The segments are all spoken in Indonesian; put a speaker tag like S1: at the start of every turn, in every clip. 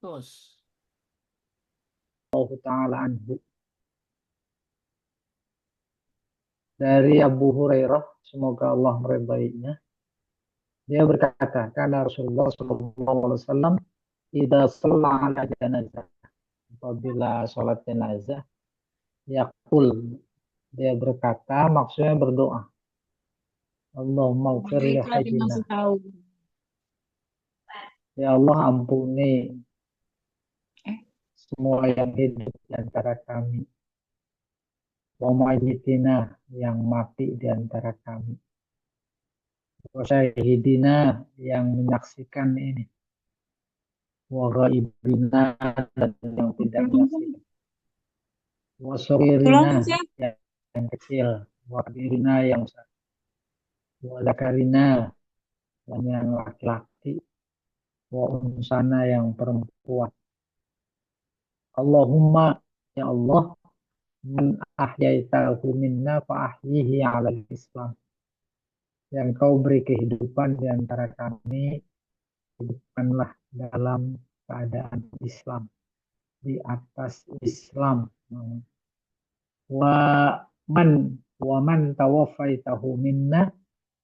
S1: Terus,
S2: Allah Ta'ala anhu. Dari Abu Hurairah, semoga Allah meridainya. Dia berkata, karena Rasulullah SAW tidak shalla ala janazah. Apabila sholat jenazah, yaqul. Dia berkata, maksudnya berdoa. Allahumma ufir li
S3: Mereka
S2: hayyina.
S3: dimasih tahu.
S2: Ya Allah ampuni
S3: Eh,
S2: semua yang hidup di antara kami. Wa mayyitina yang mati di antara kami. Wa syahidina yang menyaksikan ini. Wa ghaibina dan yang tidak menyaksikan. Wa
S3: Ulangi
S2: sogirina
S3: sih.
S2: yang kecil. Wa kabirina yang besar. Wa zakarina dan yang laki-laki. Wa unsana yang perempuan. Allahumma ya Allah man ahyaitahu minna fa ahyihi 'alal Islam. Yang kau beri kehidupan di antara kami, hidupkanlah dalam keadaan Islam, di atas Islam. Wa man wa man tawaffaitahu minna,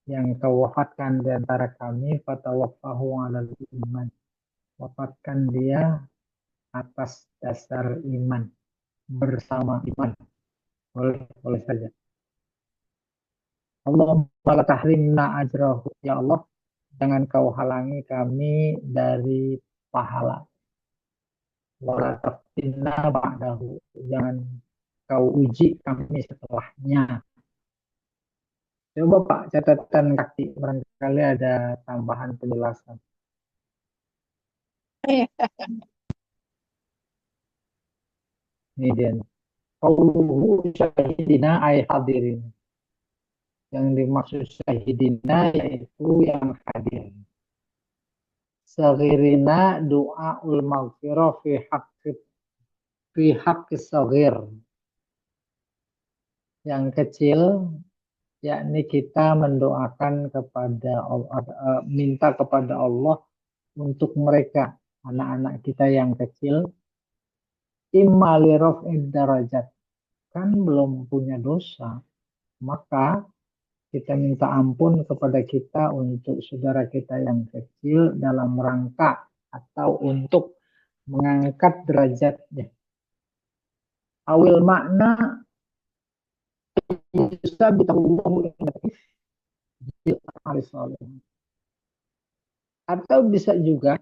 S2: yang kau wafatkan di antara kami, fatawaffahu 'alal iman. Wafatkan dia atas dasar iman, bersama iman. Boleh saja. Allahumma la tahrimna ajrahu. Ya Allah, jangan kau halangi kami dari pahala. Wala taftinna ba'dahu. Jangan kau uji kami setelahnya. Coba Pak, catatan kaki. Barangkali ada tambahan penjelasan.
S3: Eh,
S2: Ini dia. Qauluhu syahidina ay hadirin. Yang dimaksud syahidina yaitu yang hadir. Saghirina du'aul maghfirah fi haqqi saghir. Yang kecil, yakni kita mendoakan kepada Allah, minta kepada Allah untuk mereka, anak-anak kita yang kecil, imma li raf'id darajat, kan belum punya dosa, maka kita minta ampun kepada kita untuk saudara kita yang kecil dalam rangka atau untuk mengangkat derajatnya. Awil makna bisa bitahullahu atau bisa juga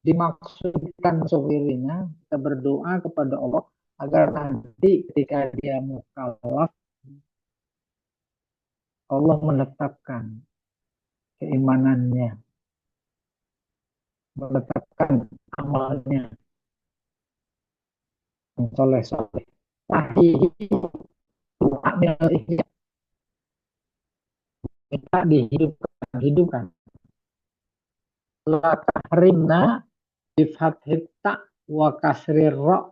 S2: dimaksudkan sofirinya, kita berdoa kepada Allah agar nanti ketika dia mukallaf, Allah menetapkan keimanannya, menetapkan amalnya yang soleh-soleh. Kita dihidupkan. La tahrimna bifathit ta wa kasrir ra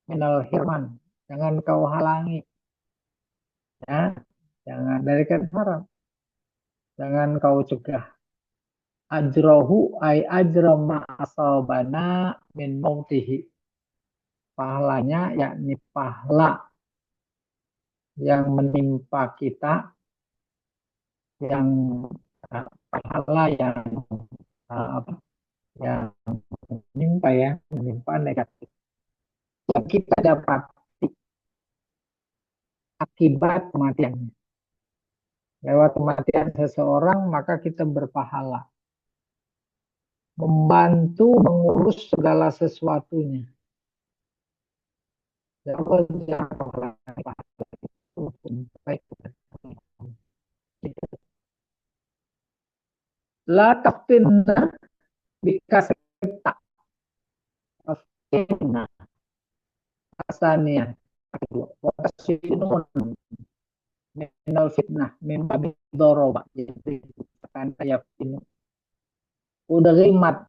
S2: minal hirman. Jangan kau halangi, ya, jangan dari kata haram. Jangan kau cegah. Ajrohu ay ajra ma asabana min mautihi. Pahalanya yakni pahala yang menimpa kita, yang pahala yang apa, yang menimpa, ya, menimpa negatif yang kita dapat akibat kematiannya. Lewat kematian seseorang maka kita berpahala, membantu mengurus segala sesuatunya. La taftinna bikasrita taftinna asania watasinun minal fitnah mimma bidoroba, jadi kan ayat ini udah rimat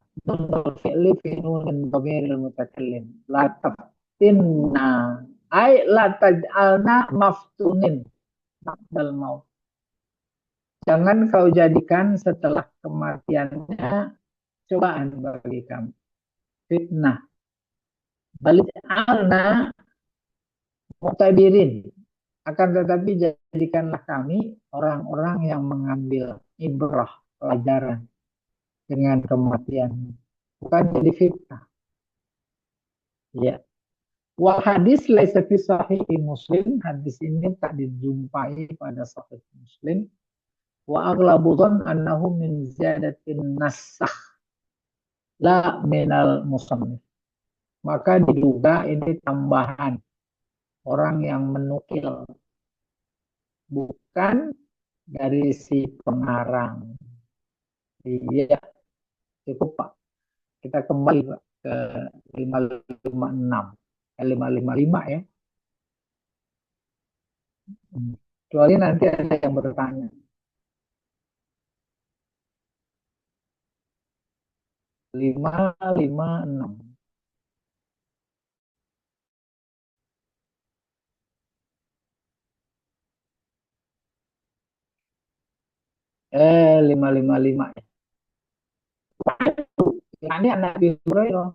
S2: fi'li fi nunin dhamiril mutakallim la taftinna ay la taj'alna maftunin ba'dal maut. Jangan kau jadikan setelah kematiannya cobaan bagi kami. fitnah. Balik alna muqtadirin. Akan tetapi jadikanlah kami orang-orang yang mengambil ibrah, pelajaran dengan kematian. Bukan jadi fitnah. Ya. Wal hadis laisa fi sahih Muslim. Hadis ini tak dijumpai pada sahih Muslim. Wa aghlabu dhann annahu min ziyadatin nasakh la minal musannif. Maka diduga ini tambahan orang yang menukil, bukan dari si pengarang. Iya, cukup Pak. Kita kembali Pak, ke 556. 555 ya. Kecuali nanti ada yang bertanya. 556. 555 ya. Ini anak Nabi Hurairah.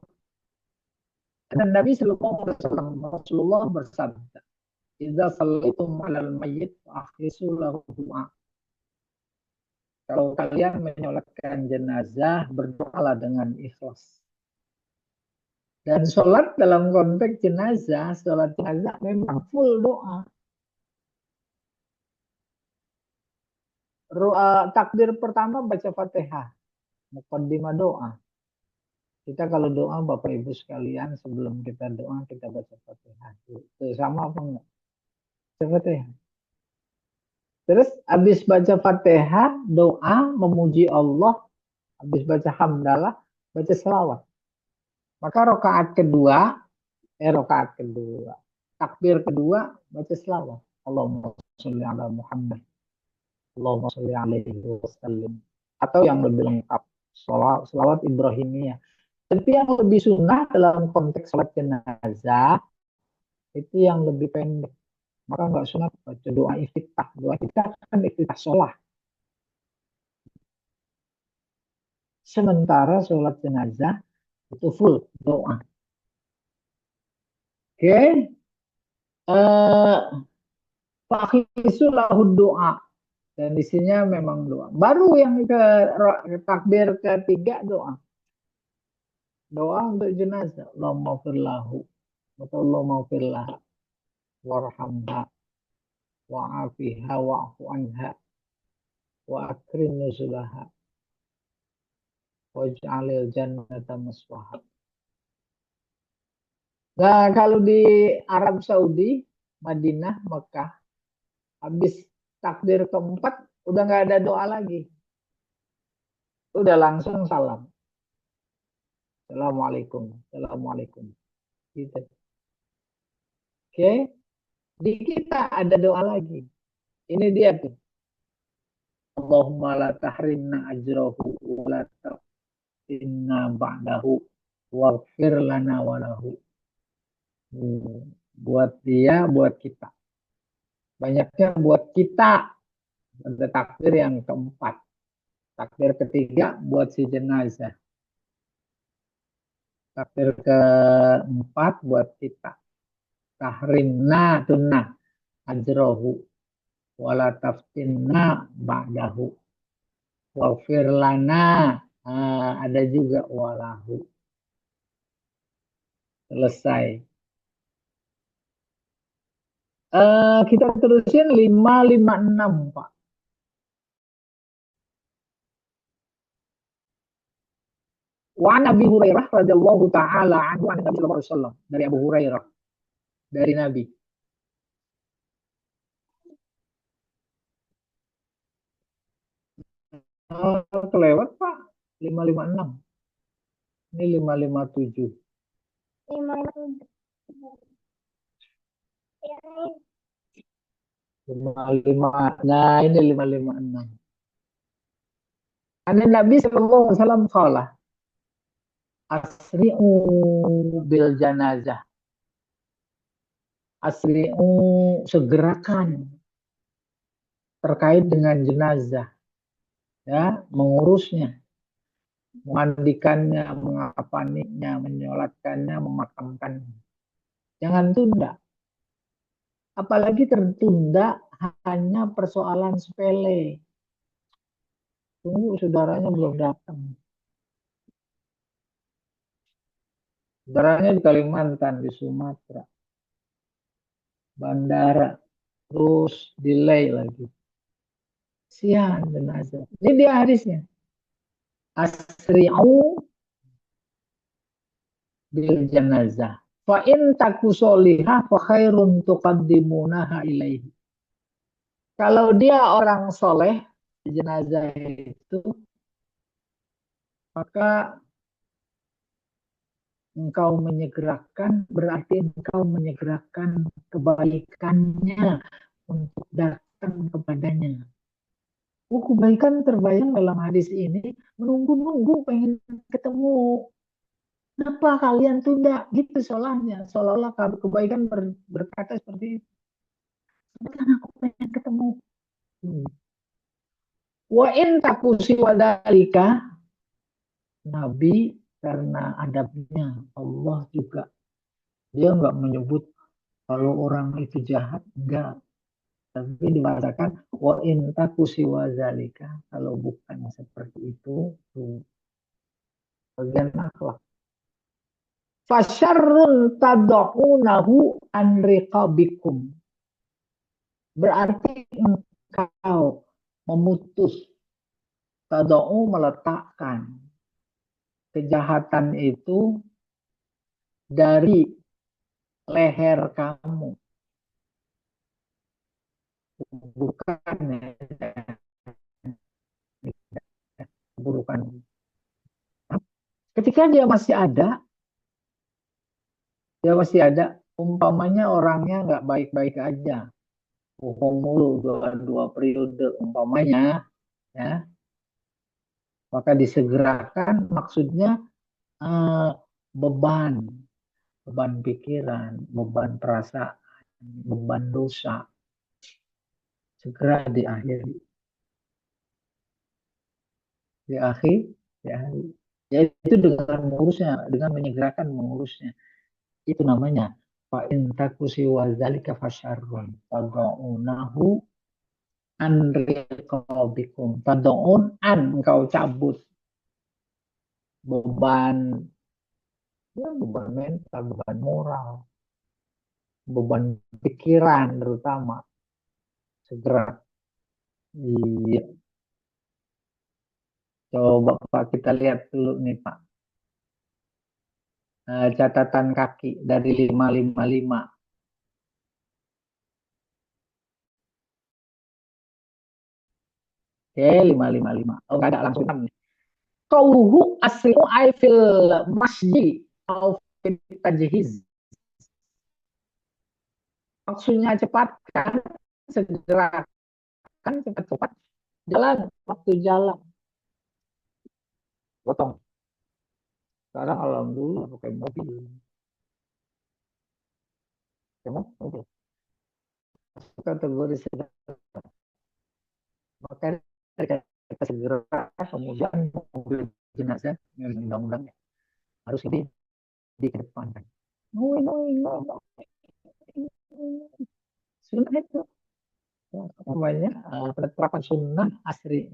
S2: Dan Nabi Sallallahu Alaihi Wasallam, Rasulullah bersabda, "Idza shallaitum 'alal mayyit akhlisu lahu du'a." Kalau kalian menyolatkan jenazah, berdoalah dengan ikhlas. Dan sholat dalam konteks jenazah, sholat jenazah memang full doa. Takbir pertama baca Fatihah, muqaddimah doa. Kita kalau doa Bapak Ibu sekalian, sebelum kita doa kita baca Fatihah. Itu sama apa enggak? Baca Fatihah. Terus habis baca Fatihah, doa memuji Allah, habis baca hamdalah, baca selawat. Maka rakaat kedua, takbir kedua baca selawat. Allahumma sholli ala Muhammad. Allahumma sholli alaihi wasallam. Atau yang lebih lengkap, selawat Ibrahimiyah. Tapi yang lebih sunnah dalam konteks sholat jenazah itu yang lebih pendek. Maka nggak sunat baca doa iftitah. Doa iftitah kan iftitah sholat. Sementara sholat jenazah itu full doa. Oke. Fakhisu lahu doa. Dan isinya memang doa. Baru yang ke takbir ketiga doa. Doa untuk jenazah. Allahumma firlahu. Allahumma firlah. Warhamha. Wa'afiha wa'fu anha. Wa akrim nuzulaha. Waj'alil jannata maswaha. Nah, kalau di Arab Saudi, Madinah, Mekah, habis takbir keempat, udah nggak ada doa lagi. Udah langsung salam. Assalamualaikum. Assalamualaikum. Gitu. Oke. Di kita ada doa lagi. Ini dia tuh. Allahumma la tahrimna ajrahu wa la taftinna ba'dahu waghfir lana walahu. Buat dia, buat kita. Banyaknya buat kita. Ada takbir yang keempat. Takbir ketiga buat si jenazah. Takbir keempat buat kita. Tahrimna tunna ajrohu wala taftinna ba'dahu waghfir lana, ada juga walahu. Selesai. Kita terusin 556 Pak. Wa Nabi Hurairah radhiyallahu taala anhu an Nabi sallallahu alaihi wasallam, dari Abu Hurairah, dari Nabi. Kelewat Pak, 556. Ini 557. 55. Nah, ini 556. An Nabi sallallahu alaihi wasallam qala asri'u bil janazah. Asri'u, segerakan terkait dengan jenazah, ya, mengurusnya. memandikannya, mengapaninya, menyolatkannya, memakamkannya. Jangan tunda. Apalagi tertunda hanya persoalan sepele. Tunggu saudaranya belum datang. Saudaranya di Kalimantan, di Sumatera, bandara, terus delay lagi. Sian jenazah. Ini dia hadisnya. Asri'u bil janazah. Fa in taku solihah fa khairun tuqaddimunaha ilaihi. Kalau dia orang soleh, jenazah itu, maka engkau menyegerakan, berarti engkau menyegerakan kebaikannya untuk datang kepadanya. Kebaikan terbayang dalam hadis ini, menunggu-nunggu pengen ketemu. Kenapa kalian tunda? Gitu soalnya. Seolah-olah kebaikan berkata seperti itu. Kan aku pengen ketemu. Wa in takusi wadalika, Nabi karena adabnya Allah juga. Dia nggak menyebut kalau orang itu jahat, enggak. Tapi dibahasakan wa in takusi wadalika. Kalau bukan seperti itu, tuh bagian akhlak. Fasyarrun tad'unahu an riqabikum. Berarti engkau memutus, tad'u meletakkan kejahatan itu dari leher kamu. Bukan keburukan. Ketika dia masih ada, umpamanya orangnya nggak baik-baik aja, bohong mulu dua periode umpamanya, ya, maka disegerakan maksudnya eh, beban, beban pikiran, beban perasaan, beban dosa segera diakhiri, diakhiri, diakhiri. Yaitu dengan mengurusnya, dengan menyegerakan mengurusnya. Itu namanya fa in takusi wa zalika fasyarrun tad'unahu an riqabikum. Tad'un an, engkau cabut beban, ya beban mental, beban moral, beban pikiran terutama segera. Iya. Coba Pak kita lihat dulu nih Pak. Catatan kaki dari 555. Oke, 555. Oh, nggak ada langsung nih. Qauluhu asri'u ay fil masjid au fil tajhiz. Maksudnya cepat kan, segera kan, cepat-cepat jalan, waktu jalan potong. Sekarang alhamdulillah pakai mobil. Memang mobil kategori sedang, maka kita segera kemudian mobil jenazah yang undang-undang harus dikedepankan. No, no, no. Sunnah itu namanya penetapan sunnah asri,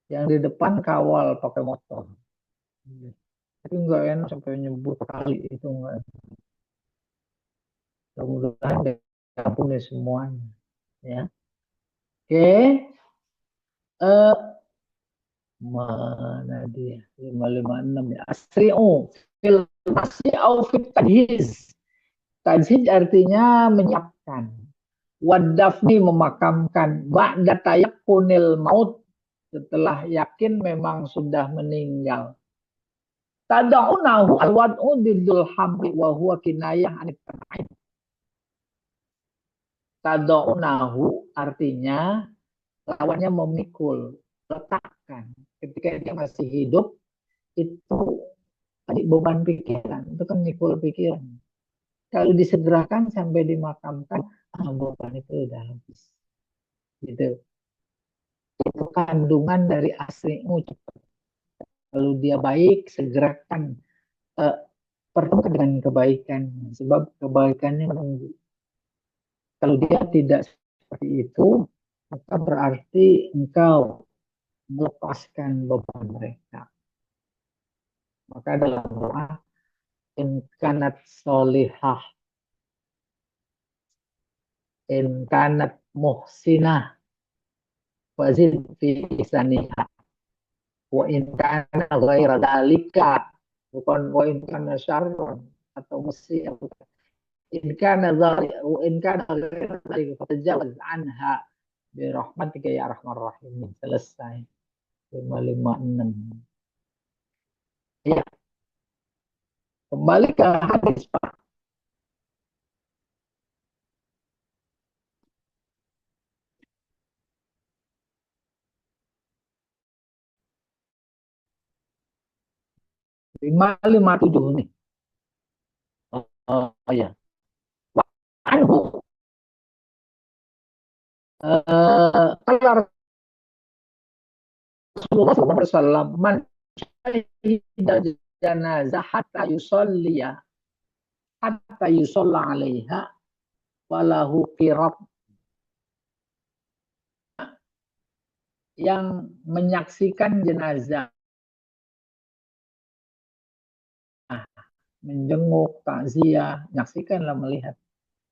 S2: yang di depan kawal pakai motor. Tapi enggak enak sampai nyebut kali itu enggak. Mudah-mudahan diampuni semuanya. Ya. Oke. Eh, mana dia? 556 ya. Asri'u fil masyi au fit tajhiz. Tajhiz artinya menyiapkan. Wadafni memakamkan. Ba'da tayakkunil maut, setelah yakin memang sudah meninggal. Tada'unahu al-wad'u didul hamli wa huwa kinayah anit tan'ain. Tada'unahu artinya lawannya memikul, letakkan. Ketika dia masih hidup, itu tadi beban pikiran, itu kan mikul pikiran. Kalau disegerakan sampai dimakamkan, beban itu udah habis. Gitu. Itu kandungan dari aslimu cepat. Kalau dia baik, segerakan eh, pertemukan dengan kebaikan, sebab kebaikannya menunggu. Kalau dia tidak seperti itu, maka berarti engkau melepaskan beban mereka. Maka dalam doa, in kanat solihah, in kanat muhsinah, fazid fi ihsaniha, wa in kana ghaira dalika, bukan wa in kana syarron atau mesti in kana in kana ghaira dalika fatajawaz anha bi rahmatika ya arhamar rahimin. Selesai. 556. Ya, kembali ke hadis Pak. 557 nih. Oh ya. Anhu kalau Rasulullah SAW man syahida janazah hatta yusalla alaiha walahu qirat, yang menyaksikan jenazah, menjenguk, takziah, menyaksikanlah, melihat.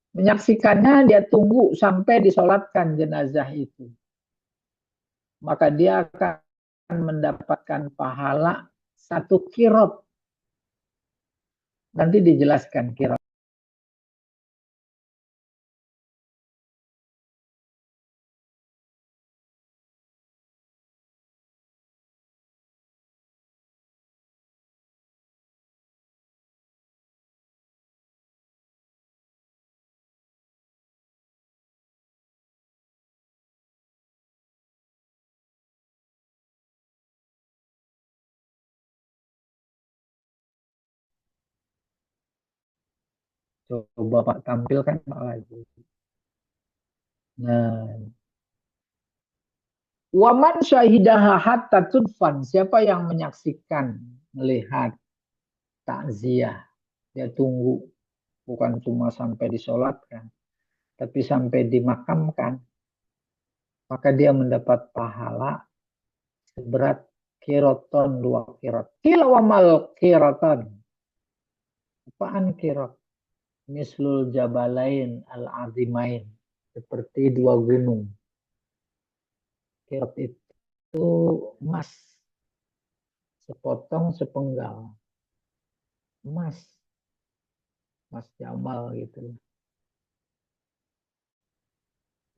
S2: Menyaksikannya, dia tunggu sampai disolatkan jenazah itu. Maka dia akan mendapatkan pahala 1 qirot. Nanti dijelaskan qirot. Coba Pak tampilkan Pak lagi. Nah, waman syahidaha hatta tudfan, siapa yang menyaksikan, melihat takziah, dia tunggu, bukan cuma sampai disolatkan, tapi sampai dimakamkan, maka dia mendapat pahala seberat kiroton 2 kirot. Kila wamal kiroton. Apaan kirot? Mislul jabalain al-azimain. Seperti 2 gunung. Kirot itu emas. Sepotong sepenggal. Emas. Emas Jamal gitu.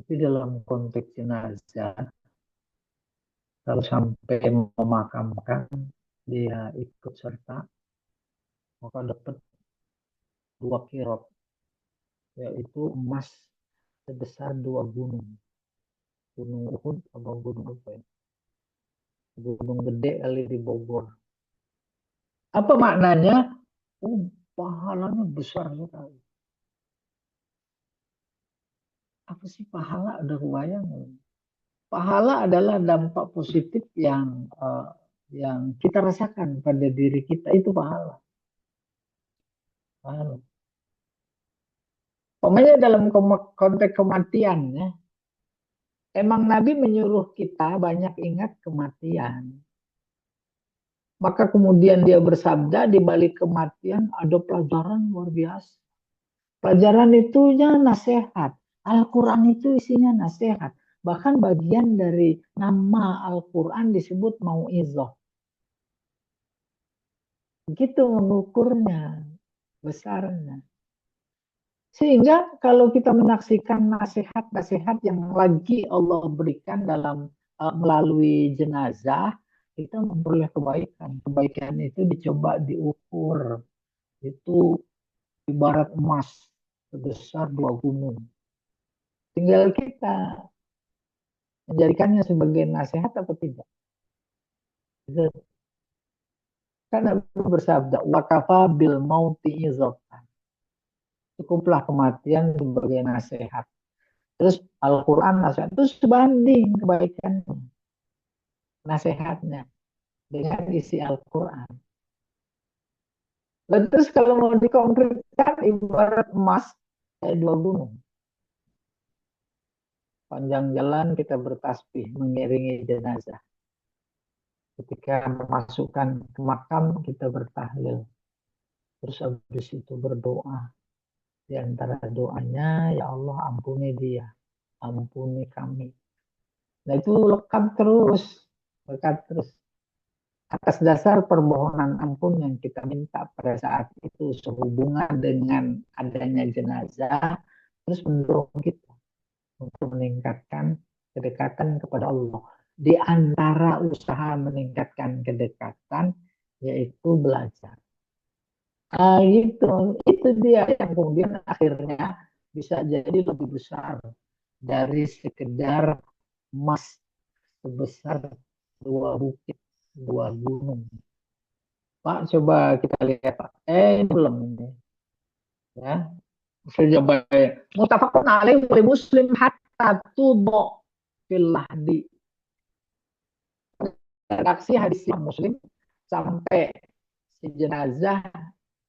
S2: Tapi dalam konteks jenazah, kalau sampai memakamkan, dia ikut serta, maka dapat 2 kirot, yaitu emas sebesar 2 gunung. Gunung Uhud atau gunung apa ya? Gunung gede kali di Bogor. Apa maknanya? Oh, pahalanya besar sekali. Apa sih pahala? Ada kebayang? Pahala adalah dampak positif yang kita rasakan pada diri kita, itu pahala. Pahala. Pokoknya dalam konteks kematian ya, emang Nabi menyuruh kita banyak ingat kematian. Maka kemudian dia bersabda, di balik kematian ada pelajaran luar biasa. Pelajaran itu ya nasihat. Al-Quran itu isinya nasihat. Bahkan bagian dari nama Al-Quran disebut mau'izah. Begitu mengukurnya, besarnya. Sehingga kalau kita menyaksikan nasihat-nasihat yang lagi Allah berikan melalui jenazah, kita memperoleh kebaikan. Kebaikan itu dicoba diukur. Itu ibarat emas sebesar 2 gunung. Tinggal kita menjadikannya sebagai nasihat atau tidak. Karena bersabda, wakafa bil mauti izatan. Cukuplah kematian sebagai nasihat. Terus Al-Quran nasihat itu sebanding kebaikan nasihatnya. dengan isi Al-Quran. Dan terus kalau mau dikonkretkan ibarat emas kayak dua gunung. Panjang jalan kita bertasbih mengiringi jenazah. Ketika memasukkan ke makam kita bertahlil. Terus habis itu berdoa. Di antara doanya, ya Allah ampuni dia, ampuni kami. Nah itu lekat terus, lekat terus. Atas dasar permohonan ampun yang kita minta pada saat itu sehubungan dengan adanya jenazah, terus mendorong kita untuk meningkatkan kedekatan kepada Allah. Di antara usaha meningkatkan kedekatan, yaitu belajar. Gitu. Itu dia yang kemudian akhirnya bisa jadi lebih besar dari sekedar emas sebesar dua bukit, dua gunung. Pak, coba kita lihat Pak. Ini belum ini. Ya, saya coba ya. Mutafakun alaih oleh muslim hatta tubo fil lahdi. Redaksi hadis yang muslim sampai si jenazah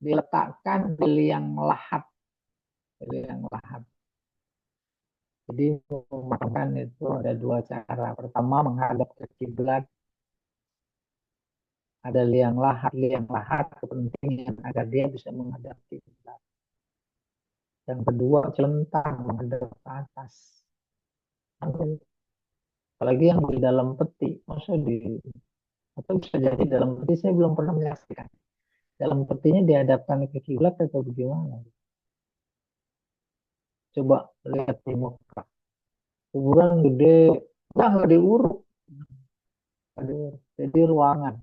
S2: diletakkan di liang lahat. Di liang lahat. Jadi memakamkan itu ada dua cara. Pertama menghadap ke kiblat, ada liang lahat kepentingan agar dia bisa menghadap kiblat. Yang kedua celentang menghadap ke atas. Apalagi yang di dalam peti, maksudnya di atau bisa jadi dalam peti saya belum pernah menyaksikan. Dalam petinya dihadapkan ke kiblat atau bagaimana? Coba lihat di Mekah. Kuburan gede, nggak diuruk, jadi ruangan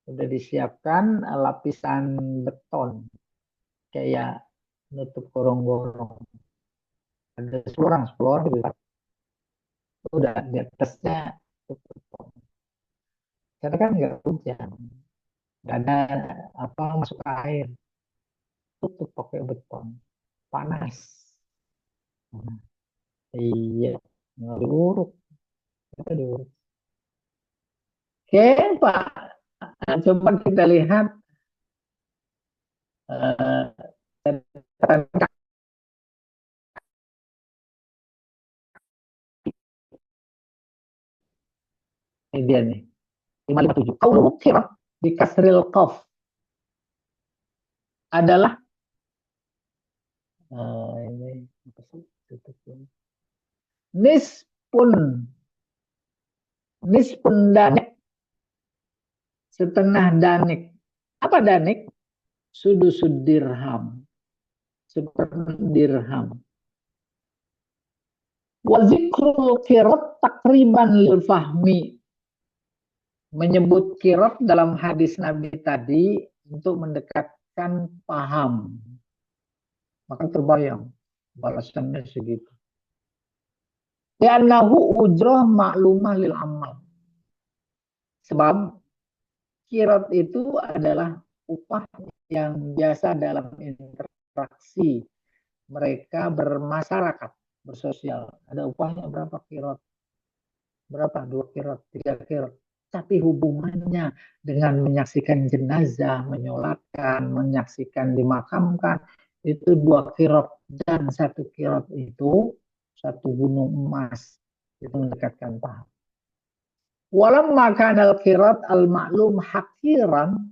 S2: udah disiapkan lapisan beton kayak nutup gorong-gorong. Ada 10 orang gitu. Udah di atasnya tutup beton. Karena kan nggak hujan, nggak ada apa masuk air, tutup pakai beton, panas. Nah, iya, nggak diuruk, nggak diuruk. Oke, Pak. Nah, coba kita lihat catatan ini dia nih. 557. Qaulu mukthirah di kasril qaf adalah ini nispun nispun danik, setengah danik. Apa danik? Sudusud dirham, seperdirham. Wa zikrul qirat takriban lil fahmi, menyebut kirot dalam hadis Nabi tadi untuk mendekatkan paham. Maka terbayang balasannya segitu. Li'annahu ujroh maklumah lil amal. Sebab kirot itu adalah upah yang biasa dalam interaksi mereka bermasyarakat, bersosial. Ada upahnya berapa kirot? Berapa? 2 kirot, 3 kirot. Tapi hubungannya dengan menyaksikan jenazah, menyolatkan, menyaksikan dimakamkan, itu 2 kirot. Dan 1 kirot itu 1 gunung emas. Itu mendekatkan paham. Walam makan al-kirot al-maklum hakiran,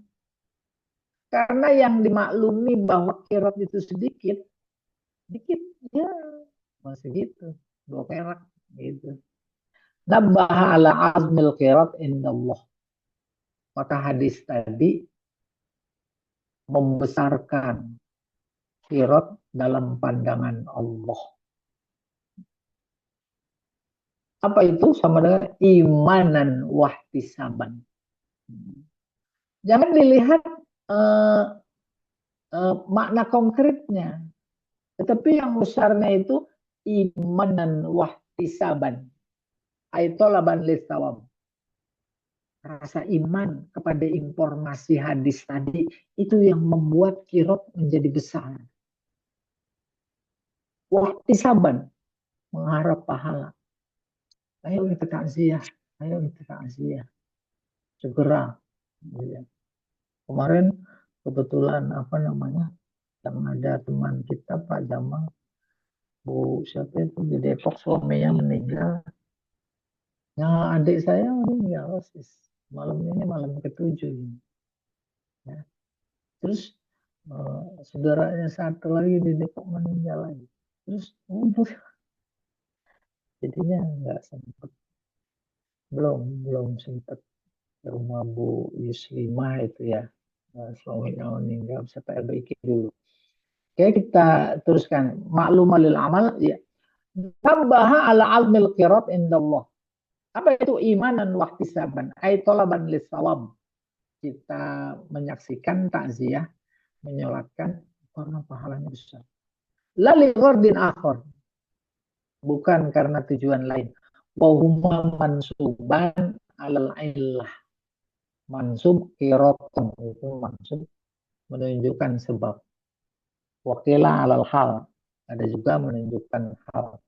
S2: karena yang dimaklumi bahwa kirot itu sedikit, dikit ya masih gitu, 2 perak gitu. Nabbaha ala azmil kirot indallah. Maka hadis tadi membesarkan kirot dalam pandangan Allah. Apa itu? Sama dengan imanan wahtisaban. Jangan dilihat makna konkretnya, tetapi yang besarnya itu imanan wahtisaban. Aitolaban listawab. Rasa iman kepada informasi hadis tadi itu yang membuat kirot menjadi besar. Wahtisaban, mengharap pahala. Ayo kita takziah, ayo kita takziah. segera. Iya. Kemarin kebetulan apa namanya, yang ada teman kita Pak Jamal, Bu siapa itu di Depok suaminya meninggal. Nah, adik saya meninggal sis. Malam ini malam ketujuh ini. Ya. Terus saudaranya satu lagi di Depok meninggal lagi. Terus jadinya nggak sempat, belum sempat ke rumah Bu Yuslimah itu ya. Suaminya meninggal, saya perbaiki dulu. Oke, kita teruskan. Maklumah lil amal ya. Tambaha ala almil qirat indallah. Apa itu imanan wahtisaban? Ay tolaban lis sawab. Kita menyaksikan takziah, menyolatkan karena pahalanya besar. Lali ghardin akhir, bukan karena tujuan lain. Wahuma mansuban alal illah. Mansub kirotun itu mansub menunjukkan sebab. Wakila alal hal, ada juga menunjukkan hal.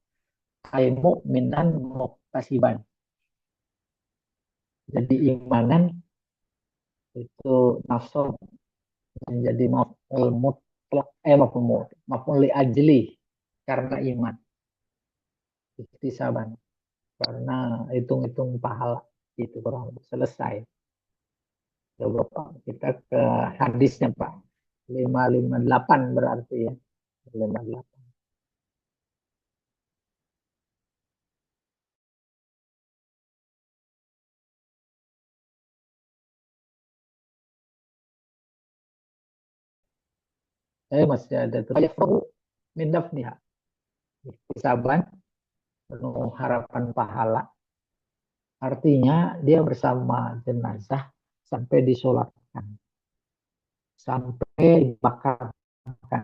S2: Ay mu'minan muktasiban. Jadi imanan itu nasab menjadi maf'ul mutlak, maf'ul li ajli, karena iman. Iktisaban, karena hitung-hitung pahala itu kurang selesai. Coba Pak, kita ke hadisnya Pak. 558 berarti ya. 58. Masih ada tuh. Yafrahu min dafniha. Iktisaban, penuh harapan pahala. Artinya dia bersama jenazah sampai disolatkan. Sampai dimakamkan.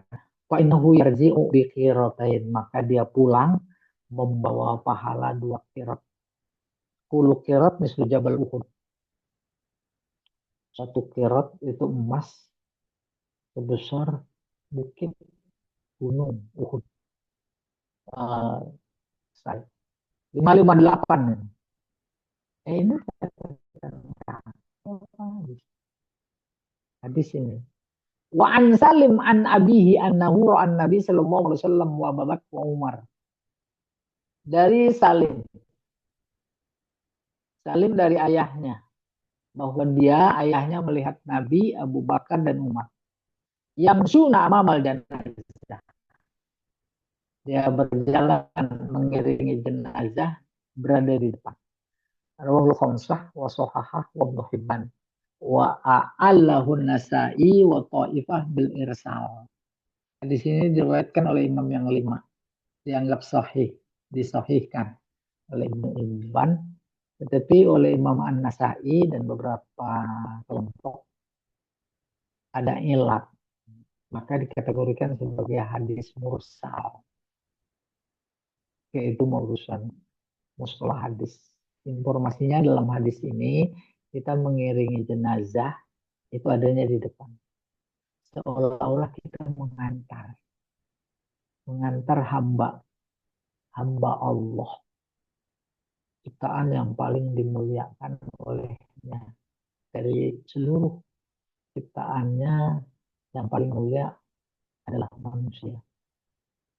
S2: Fa innahu yarji'u bi qiratain, maka dia pulang membawa pahala 2 qirat. 10 qirat mislu Jabal Uhud. 1 qirat itu emas sebesar bukit gunung Uhud. Uh, 558. Ini hadis ini. Wa an Salim an abihi annahu ra'an Nabi sallallahu alaihi wasallam wa Abu Bakar wa Umar. Dari Salim. Salim dari ayahnya, bahwa dia ayahnya melihat Nabi, Abu Bakar dan Umar. Yang sunnah amamal jenazah. Dia berjalan mengiringi jenazah berada di depan. Rawahul khamsah wa sahahah wa Ibnu Hibban wa a'allahun Nasa'i wa ta'ifah bil irsal. Di sini diriwayatkan oleh imam yang 5, dianggap sahih, disahihkan oleh Ibnu Hibban, tetapi oleh Imam An-Nasa'i dan beberapa kelompok ada ilat, maka dikategorikan sebagai hadis mursal, yaitu urusan mustalah hadis. Informasinya dalam hadis ini, kita mengiringi jenazah itu adanya di depan, seolah-olah kita mengantar hamba Allah, ciptaan yang paling dimuliakan olehnya dari seluruh ciptaannya. Yang paling mulia adalah manusia.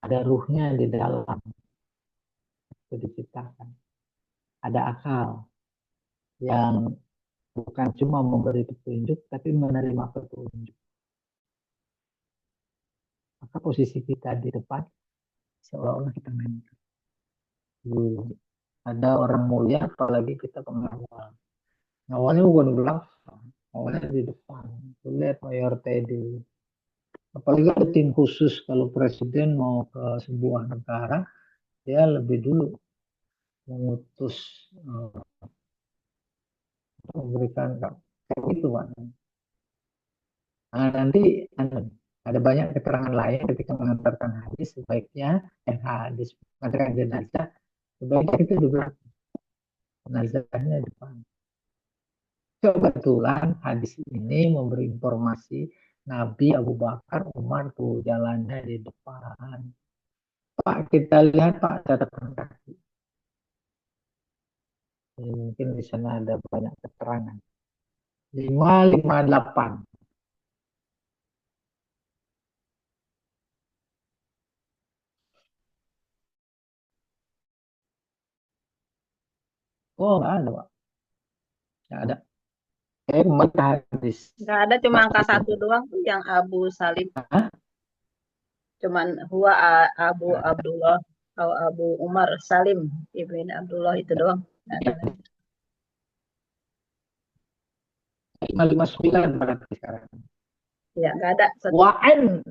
S2: Ada ruhnya di dalam itu diciptakan. Ada akal yang bukan cuma memberi petunjuk, tapi menerima petunjuk. Maka posisi kita di depan seolah-olah kita mentor. Ada orang mulia, apalagi kita pengawal. Awalnya bukan di belakang, awalnya di depan. Lihat mayor Teddy. Apalagi ada tim khusus kalau presiden mau ke sebuah negara, dia lebih dulu mengutus memberikan kayak gitu Pak. Nah, nanti ada banyak keterangan lain ketika mengantarkan hadis, sebaiknya hadis mengantarkan jenazah, sebaiknya itu di belakang, jenazahnya di depan. Kebetulan hadis ini memberi informasi Nabi, Abu Bakar, Umar tuh jalannya di depan. Pak, kita lihat Pak catatan kaki. Mungkin di sana ada banyak keterangan. 558. Oh, nggak ada, Pak. Nggak ada. Kembali ke hadis.
S3: Nggak ada, cuma angka satu doang tuh yang Abu Salim.
S2: Hah?
S3: Cuman Abu Abdullah atau Abu Umar Salim ibn Abdullah itu doang. Nggak ada lagi.
S2: 559 berarti sekarang.
S3: Ya, nggak ada satu.
S2: Wa'an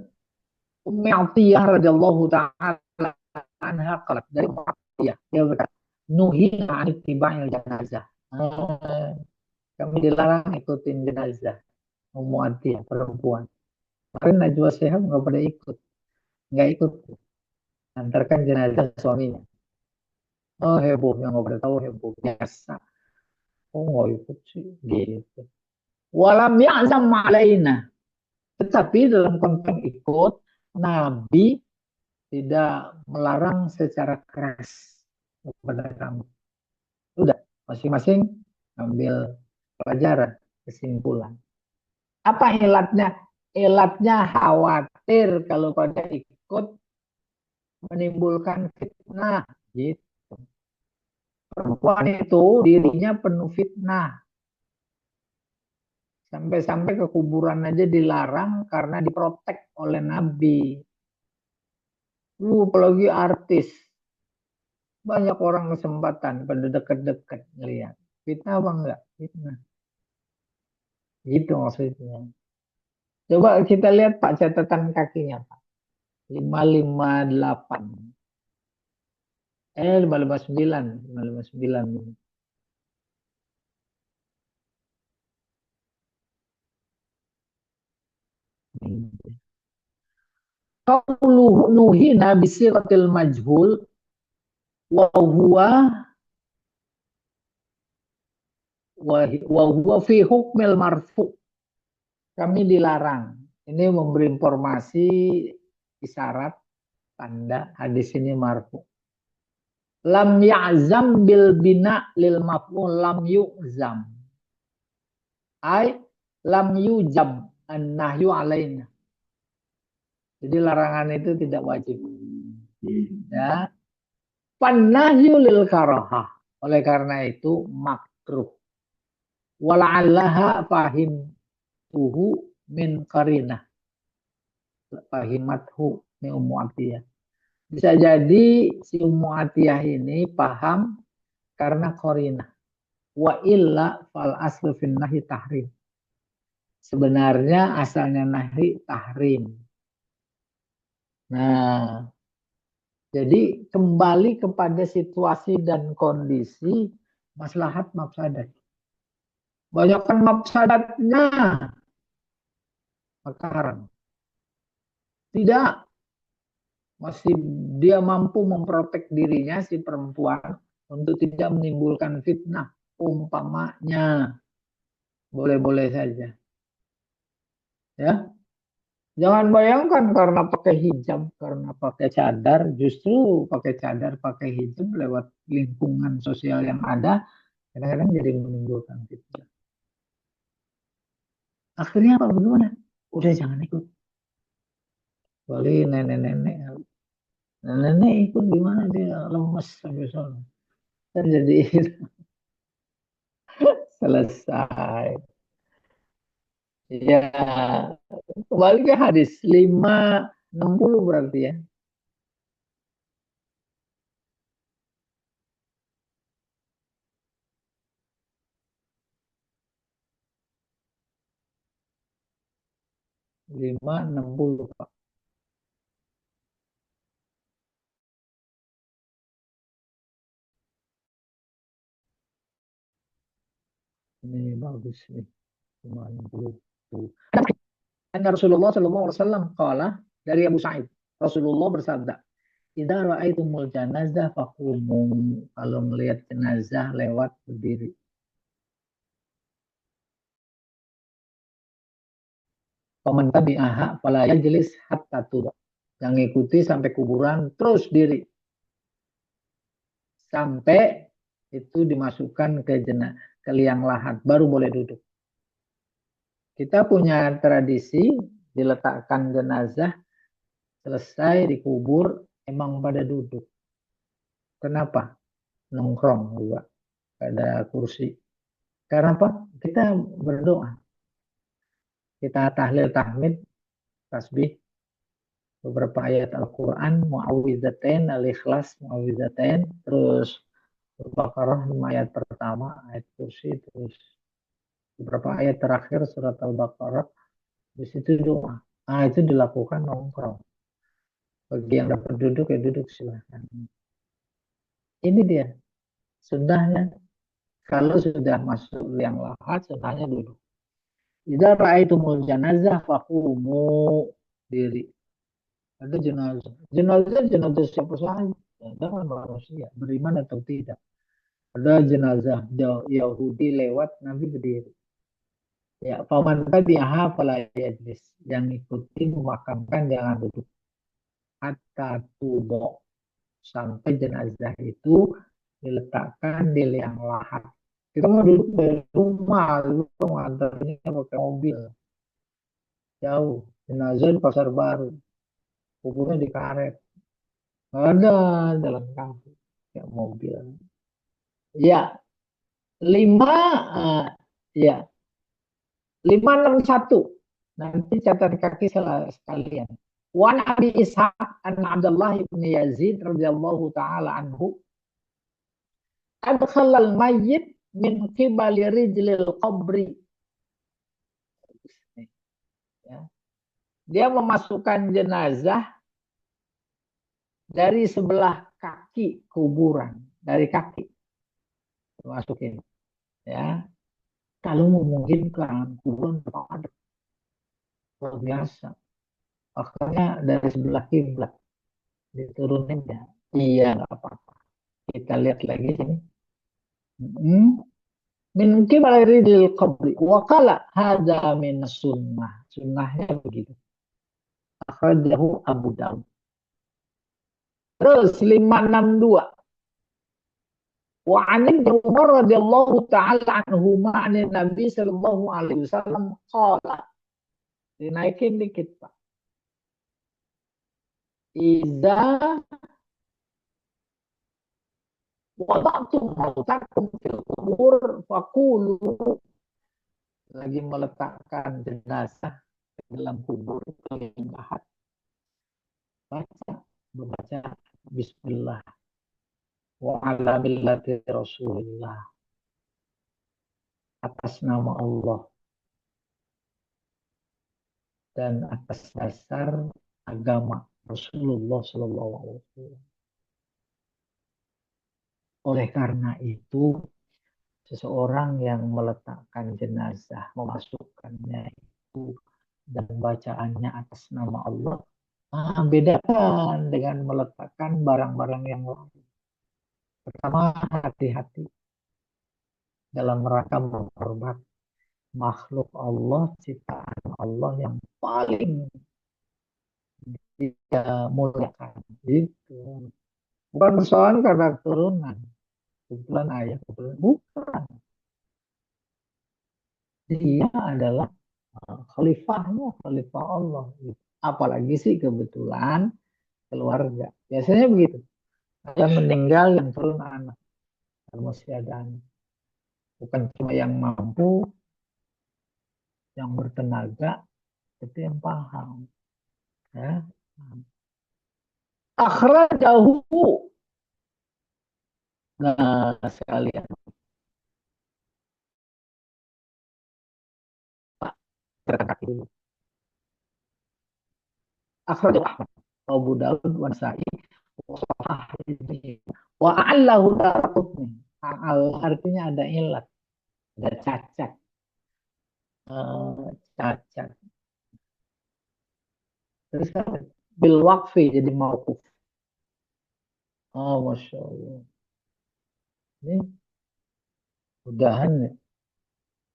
S2: Ummi Atiyah radhiyallahu ta'ala anha qalat, dari Ummi Atiyah dia berkata, nuhina an ittiba'il janazah. Kami dilarang ikutin jenazah. Ummu Atiyah perempuan. Kemarin Najwa Shihab nggak pada ikut, nggak ikut. Antarkan jenazah suaminya. Oh heboh, yang nggak pada tahu heboh biasa. Oh nggak ikut sih, gitu. Walam ya'zam alaina. Tetapi dalam konteks ikut, Nabi tidak melarang secara keras kepada kamu. Sudah, masing-masing ambil pelajaran, kesimpulan. Apa ilatnya? Ilatnya khawatir kalau pada ikut menimbulkan fitnah. Gitu. Perempuan itu dirinya penuh fitnah. Sampai-sampai ke kuburan aja dilarang karena diprotek oleh Nabi. Apalagi artis. Banyak orang kesempatan pada deket-deket ngeliat. Fitnah apa enggak? Fitnah. Gitu maksudnya. Coba kita lihat Pak catatan kakinya Pak. 558. 559. 559. Qauluhu nuhina bisiratil majhul wa huwa wa huwa fi hukmil marfu. Kami dilarang. Ini memberi informasi isyarat tanda hadis ini marfu. Lam ya'zam bil bina lil maf'ul lam yu'zam. Ai lam yujab an-nahyu alaina. Jadi larangan itu tidak wajib. Ya. Pannahyu lil karahah. Oleh karena itu makruh. Wala'allaha fahim tuhu min karinah. Fahimathu min Ummu Atiyah. Bisa jadi si Ummu Atiyah ini paham karena korinah. Wa illa fal aslu fin nahi tahrim. Sebenarnya asalnya nahi tahrim. Nah, jadi kembali kepada situasi dan kondisi maslahat mafsadat. Banyakkan mafsadatnya, maka haram. Tidak, masih dia mampu memprotek dirinya si perempuan untuk tidak menimbulkan fitnah. Umpamanya, boleh-boleh saja. Ya, jangan bayangkan karena pakai hijab, karena pakai cadar, justru pakai cadar, pakai hijab lewat lingkungan sosial yang ada, kadang-kadang jadi menimbulkan fitnah. Akhirnya apa bagaimana? Udah jangan ikut. Kecuali nenek-nenek. Nenek ikut gimana dia lemes sampai sana. Terjadi selesai. Ya, kembali ke hadis 560 berarti ya. Lima enam puluh Pak. Ini bagus nih. 560. Hanya Rasulullah Shallallahu Alaihi Wasallam kala dari Abu Sa'id. Rasulullah bersabda, "Idza ra'aitumul janazah faqumu." Kalau melihat jenazah lewat berdiri. Paman tabi'aha fala yajlis hatta tuba. Yang ikuti sampai kuburan terus diri sampai itu dimasukkan ke liang lahat baru boleh duduk. Kita punya tradisi diletakkan jenazah, selesai dikubur, emang pada duduk. Kenapa? Nongkrong juga, ada kursi. Karena apa? Kita berdoa, kita tahlil tahmid, tasbih, beberapa ayat Al-Quran, Mu'awwidzatain, Al-Ikhlas, Mu'awwidzatain, terus Al-Baqarah 5 ayat pertama, ayat kursi, terus beberapa ayat terakhir surat Al-Baqarah, di situ doa. Nah, itu dilakukan nongkrong. Bagi yang dapat duduk ya duduk silahkan. Ini dia sunnahnya. Kalau sudah masuk yang lahat, sunnahnya duduk. Idza ra'aitumul janazah faqumu, diri. Ada jenazah. Jenazah siapa saja. Jangan manusia, beriman atau tidak. Ada jenazah Yahudi lewat, Nabi berdiri. Ya, paman tabi'aha fala yajlis. Yang ikuti memakamkan jangan duduk. Hatta tubo, sampai jenazah itu diletakkan di liang lahat. Kita mau duduk dari rumah, dulu ngantarnya pakai mobil. Jauh. Jenazah di Pasar Baru. Kuburnya di karet. Nggak ada jalan kaki. Ya, mobil. Ya, lima, ya, 561. Nanti catat kaki sekalian. Wan Abi Ishaq an Abdullah bin Yazid radhiyallahu taala anhu adkhala al-mayyit min qibali rijlil qabri. Ya. Dia memasukkan jenazah dari sebelah kaki kuburan, dari kaki masukin. Ya, kalau memungkinkan kuburan ada luar biasa. Akhirnya dari sebelah kiblat diturunin ya. Iya, nggak apa-apa. Kita lihat lagi sini. Min qibali rijlil qabri. Wa qala hadza min sunnah. Sunnahnya begitu. Akhrajahu Abu Dawud. Terus 562. Wa an Ibnu Umar radhiyallahu taala anhuma an Nabi sallallahu alaihi wasallam qala. Dinaikin dikit, Pak. Iza wada'tum mautakum fil kubur faqulu, lagi meletakkan jenazah dalam kubur kalian bahas, membaca Bismillah wa ala millati Rasulillah, atas nama Allah dan atas dasar agama Rasulullah Sallallahu Alaihi Wasallam. Oleh karena itu, seseorang yang meletakkan jenazah, memasukkannya itu dan bacaannya atas nama Allah, bedakan dengan meletakkan barang-barang yang lain. Pertama, hati-hati dalam rangka menghormat makhluk Allah, ciptaan Allah yang paling dia muliakan. Itu bukan persoalan karena keturunan, kebetulan ayah, kebetulan bukan. Dia adalah khalifahnya, khalifah Allah. Apalagi sih kebetulan keluarga. Biasanya begitu. Ada meninggal yang turun anak, masih ada anak. Bukan cuma yang mampu, yang bertenaga, itu yang paham. Ya. Akhrajahu. Nah, sekalian. Pak, kaki dulu. Akhrajahu Ahmad, Abu Dawud, wa Nasa'i, wa a'allahu darqutni. A'al artinya ada ilat, ada cacat. Cacat. Terus kan bil waqfi jadi mauquf. Oh, Masya Allah. Ini udahan ya.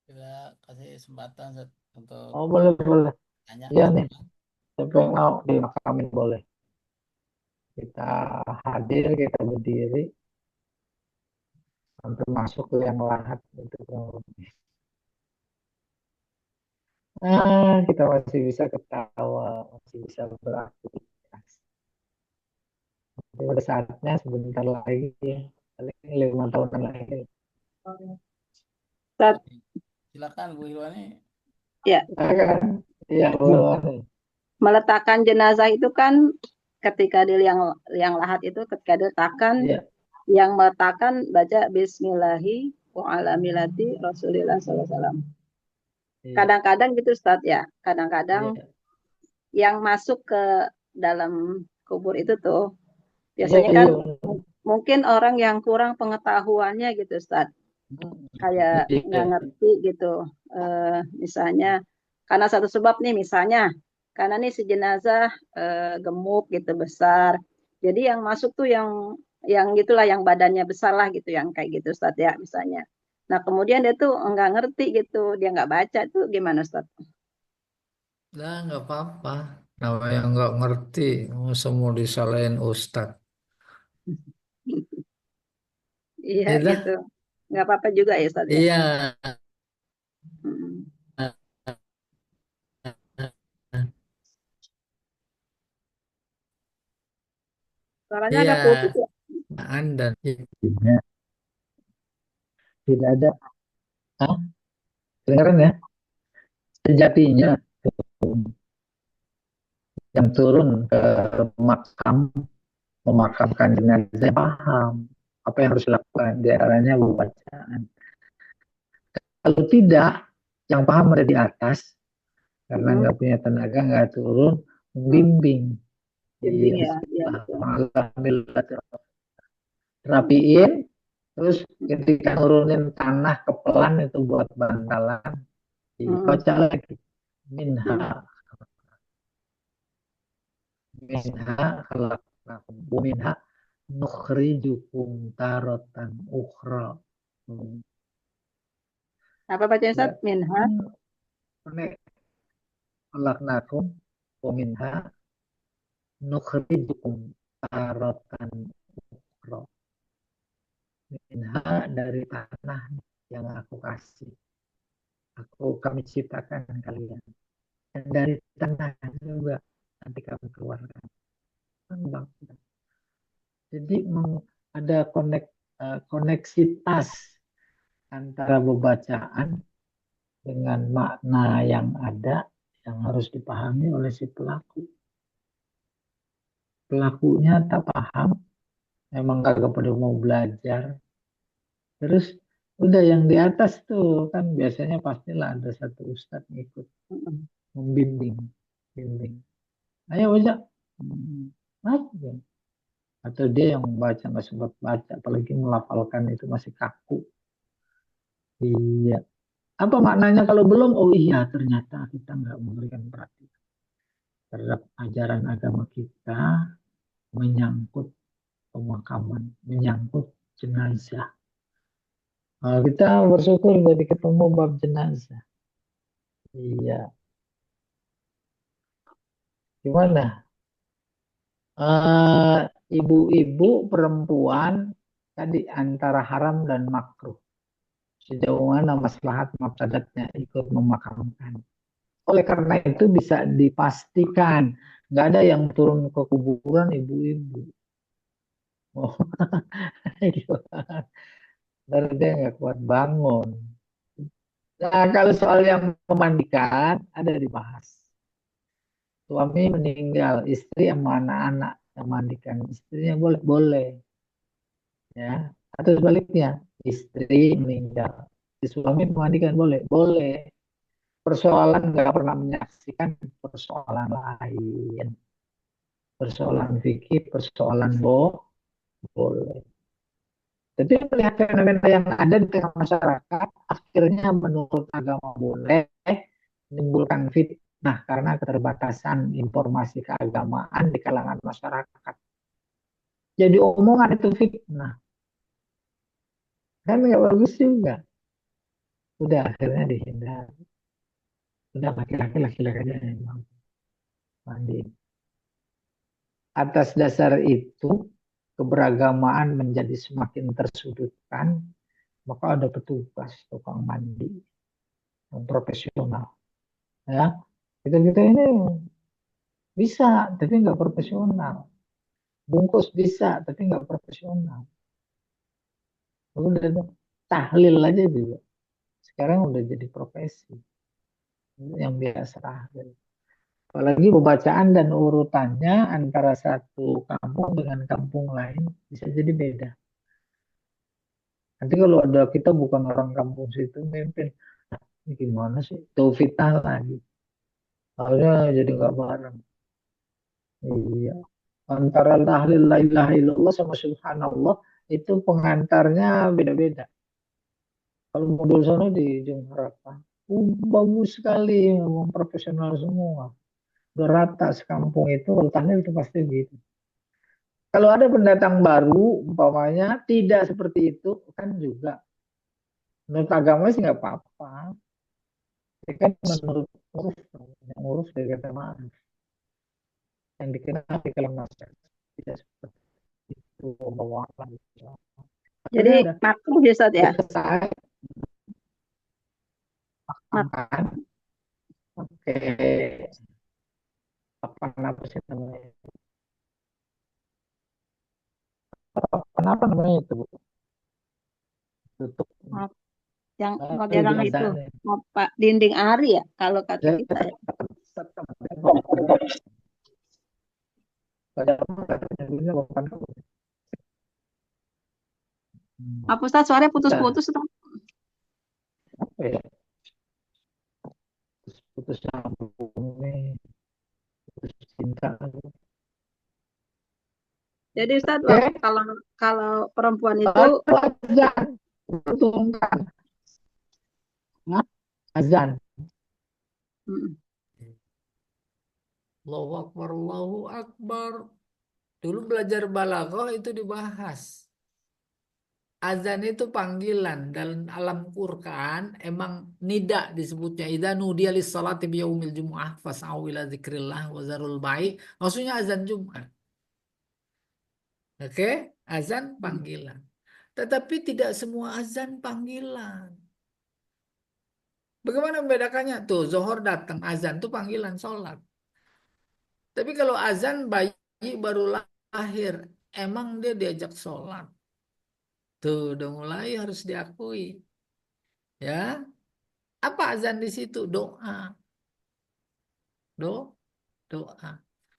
S1: Kita kasih kesempatan untuk
S2: Oh, boleh, boleh.
S1: tanya.
S2: Iya nih, siapa yang mau dimakamin boleh. Kita hadir, kita berdiri, sampai masuk ke yang lahat. Itu. Kita masih bisa ketawa, masih bisa beraktivitas. Tapi pada saatnya sebentar lagi ya, paling 5 tahunan lagi.
S3: Ustaz,
S1: Silakan Bu Hilwani.
S3: ya,
S2: Ya kan? Iya, boleh.
S3: meletakkan jenazah itu kan ketika di liang lahat itu ketika diletakkan,
S2: Iya,
S3: yang meletakkan baca Bismillahi wa ala milati Rasulillah SAW.
S2: iya,
S3: Kadang-kadang gitu Ustaz ya, kadang-kadang
S2: iya,
S3: yang masuk ke dalam kubur itu tuh
S2: iya,
S3: biasanya kan
S2: iya.
S3: mungkin orang yang kurang pengetahuannya gitu Ustaz, kayak nggak
S2: Iya,
S3: ngerti gitu. Misalnya karena satu sebab nih, misalnya karena nih si jenazah gemuk gitu besar, jadi yang masuk tuh yang gitulah, yang badannya besar lah gitu, yang kayak gitu Ustaz ya misalnya. Nah kemudian dia tuh nggak ngerti gitu, dia nggak baca tuh gimana Ustaz?
S4: Lah nggak apa-apa. Namanya nggak ngerti, semua disalahin Ustadz.
S3: Iya gitu,
S4: Iya,
S3: nggak apa-apa juga ya Ustaz ya.
S4: iya,
S3: Hmm. Suaranya
S4: iya.
S3: agak putus ya.
S4: Anda.
S2: iya. Tidak ada. Hah? Dengaran ya? Sejatinya yang turun ke makam memakamkan jenazah paham apa yang harus dilakukan, di antaranya bacaan. Kalau tidak, yang paham ada di atas karena
S3: Hmm.
S2: nggak punya tenaga, nggak turun
S3: Hmm.
S2: membimbing.
S3: Bimbing
S2: Iya,
S3: ya, ya betul.
S2: Bismillahirrahmanirrahim. Rapiin, terus ketika nurunin tanah ke pelan itu buat bantalan,
S3: Hmm.
S2: dibaca lagi. Minha,
S3: Hmm.
S2: minha, khalaqnakum, wa minha nukhrijukum taratan ukhra. Hmm.
S3: Apa baca Ustaz?
S2: Ya,
S3: Minha.
S2: khalaqnakum wa minha nukhrijukum taratan ukhra. Minha dari tanah yang aku kasih. Kami ciptakan kalian. Dan dari tanah juga nanti kami keluarkan. Bang. Jadi ada koneksitas antara pembacaan dengan makna yang ada yang harus dipahami oleh si pelaku. Pelakunya tak paham, memang kagak pada mau belajar. Terus udah yang di atas tuh kan biasanya pastilah ada satu ustadz ngikut
S3: Hmm.
S2: membimbing, bimbing. Ayo baca. Baca. Atau dia yang membaca nggak sempat baca, apalagi melafalkan itu masih kaku. Iya. Apa maknanya kalau belum? Oh iya, ternyata kita nggak memberikan perhatian terhadap ajaran agama kita, menyangkut pemakaman, menyangkut jenazah. Nah, kita bersyukur jadi ketemu bab jenazah. Iya. Gimana? Eh, Ibu-ibu perempuan tadi antara haram dan makruh. Sejauh mana maslahat mafsadatnya ikut memakamkan. Oleh karena itu bisa dipastikan nggak ada yang turun ke kuburan ibu-ibu. Oh, baru dia nggak kuat bangun. Nah, kalau soal yang memandikan ada dibahas. Suami meninggal, istri sama anak-anak yang mandikan. Istrinya boleh, boleh, ya. Atau sebaliknya, istri meninggal, si suami memandikan boleh, boleh. Persoalan nggak pernah menyaksikan persoalan lain, persoalan fikih, persoalan boleh. Jadi melihat fenomena yang ada di tengah masyarakat, akhirnya menurut agama boleh menimbulkan fitnah karena keterbatasan informasi keagamaan di kalangan masyarakat. Jadi omongan itu fitnah, kan nggak bagus juga. Udah akhirnya dihindari. Udah laki-laki aja yang mandi. Atas dasar itu, keberagamaan menjadi semakin tersudutkan, maka ada petugas tukang mandi yang profesional. Ya, kita ini bisa, tapi nggak profesional. Bungkus bisa, tapi nggak profesional. Udah tuh, tahlil aja juga. Sekarang udah jadi profesi yang biasa tahlil. Apalagi pembacaan dan urutannya antara satu kampung dengan kampung lain bisa jadi beda. Nanti kalau ada kita bukan orang kampung situ mimpin, ini gimana sih? Itu fitnah lagi. Akhirnya jadi nggak bareng. Iya. Antara tahlil la ilaha illallah sama subhanallah itu pengantarnya beda-beda. Kalau modul sana di ujung harapan. Bagus sekali, memang profesional semua. Udah rata sekampung itu, kalau tahlil itu pasti gitu. Kalau ada pendatang baru, umpamanya tidak seperti itu, kan juga. Menurut agama sih nggak apa-apa. Ya kan menurut uruf, yang uruf dari kata maaf. Yang dikenal di kalam masyarakat. Tidak seperti itu, bawa gitu.
S3: Jadi
S2: Akhirnya ada
S3: makruh ya Ustaz ya.
S2: selesai
S3: Mak
S2: makan, pakai apa sih namanya? Apa namanya itu, Bu? Tutup
S3: mak yang
S2: di
S3: modern itu,
S2: azan.
S3: apa dinding ari ya kalau kata
S2: Ya,
S3: kita ya.
S2: pada apa katanya dulunya bukan kamu.
S3: Apa Ustaz suaranya
S2: Nah,
S3: putus-putus Ustaz?
S2: apa ya? Putus nyambung nih, putus cinta.
S3: Jadi Ustaz
S2: Oke,
S3: kalau kalau perempuan itu
S2: lalu azan. Betulkan. Nah, azan.
S3: mm,
S4: Allahu Akbar, Allahu Akbar. Dulu belajar balaghah itu dibahas. Azan itu panggilan dalam alam Quran emang nida disebutnya idza nudiya lis salati biyaumil jumu'ah fas'au ila dzikrillah wa zarul bai'. Maksudnya azan Jumat. Oke, azan panggilan. Tetapi tidak semua azan panggilan. Bagaimana membedakannya? Tuh, Zohor datang azan tuh panggilan sholat. Tapi kalau azan bayi baru lahir, emang dia diajak sholat. Tuh, udah mulai harus diakui. Ya, apa azan di situ? Doa. Doa.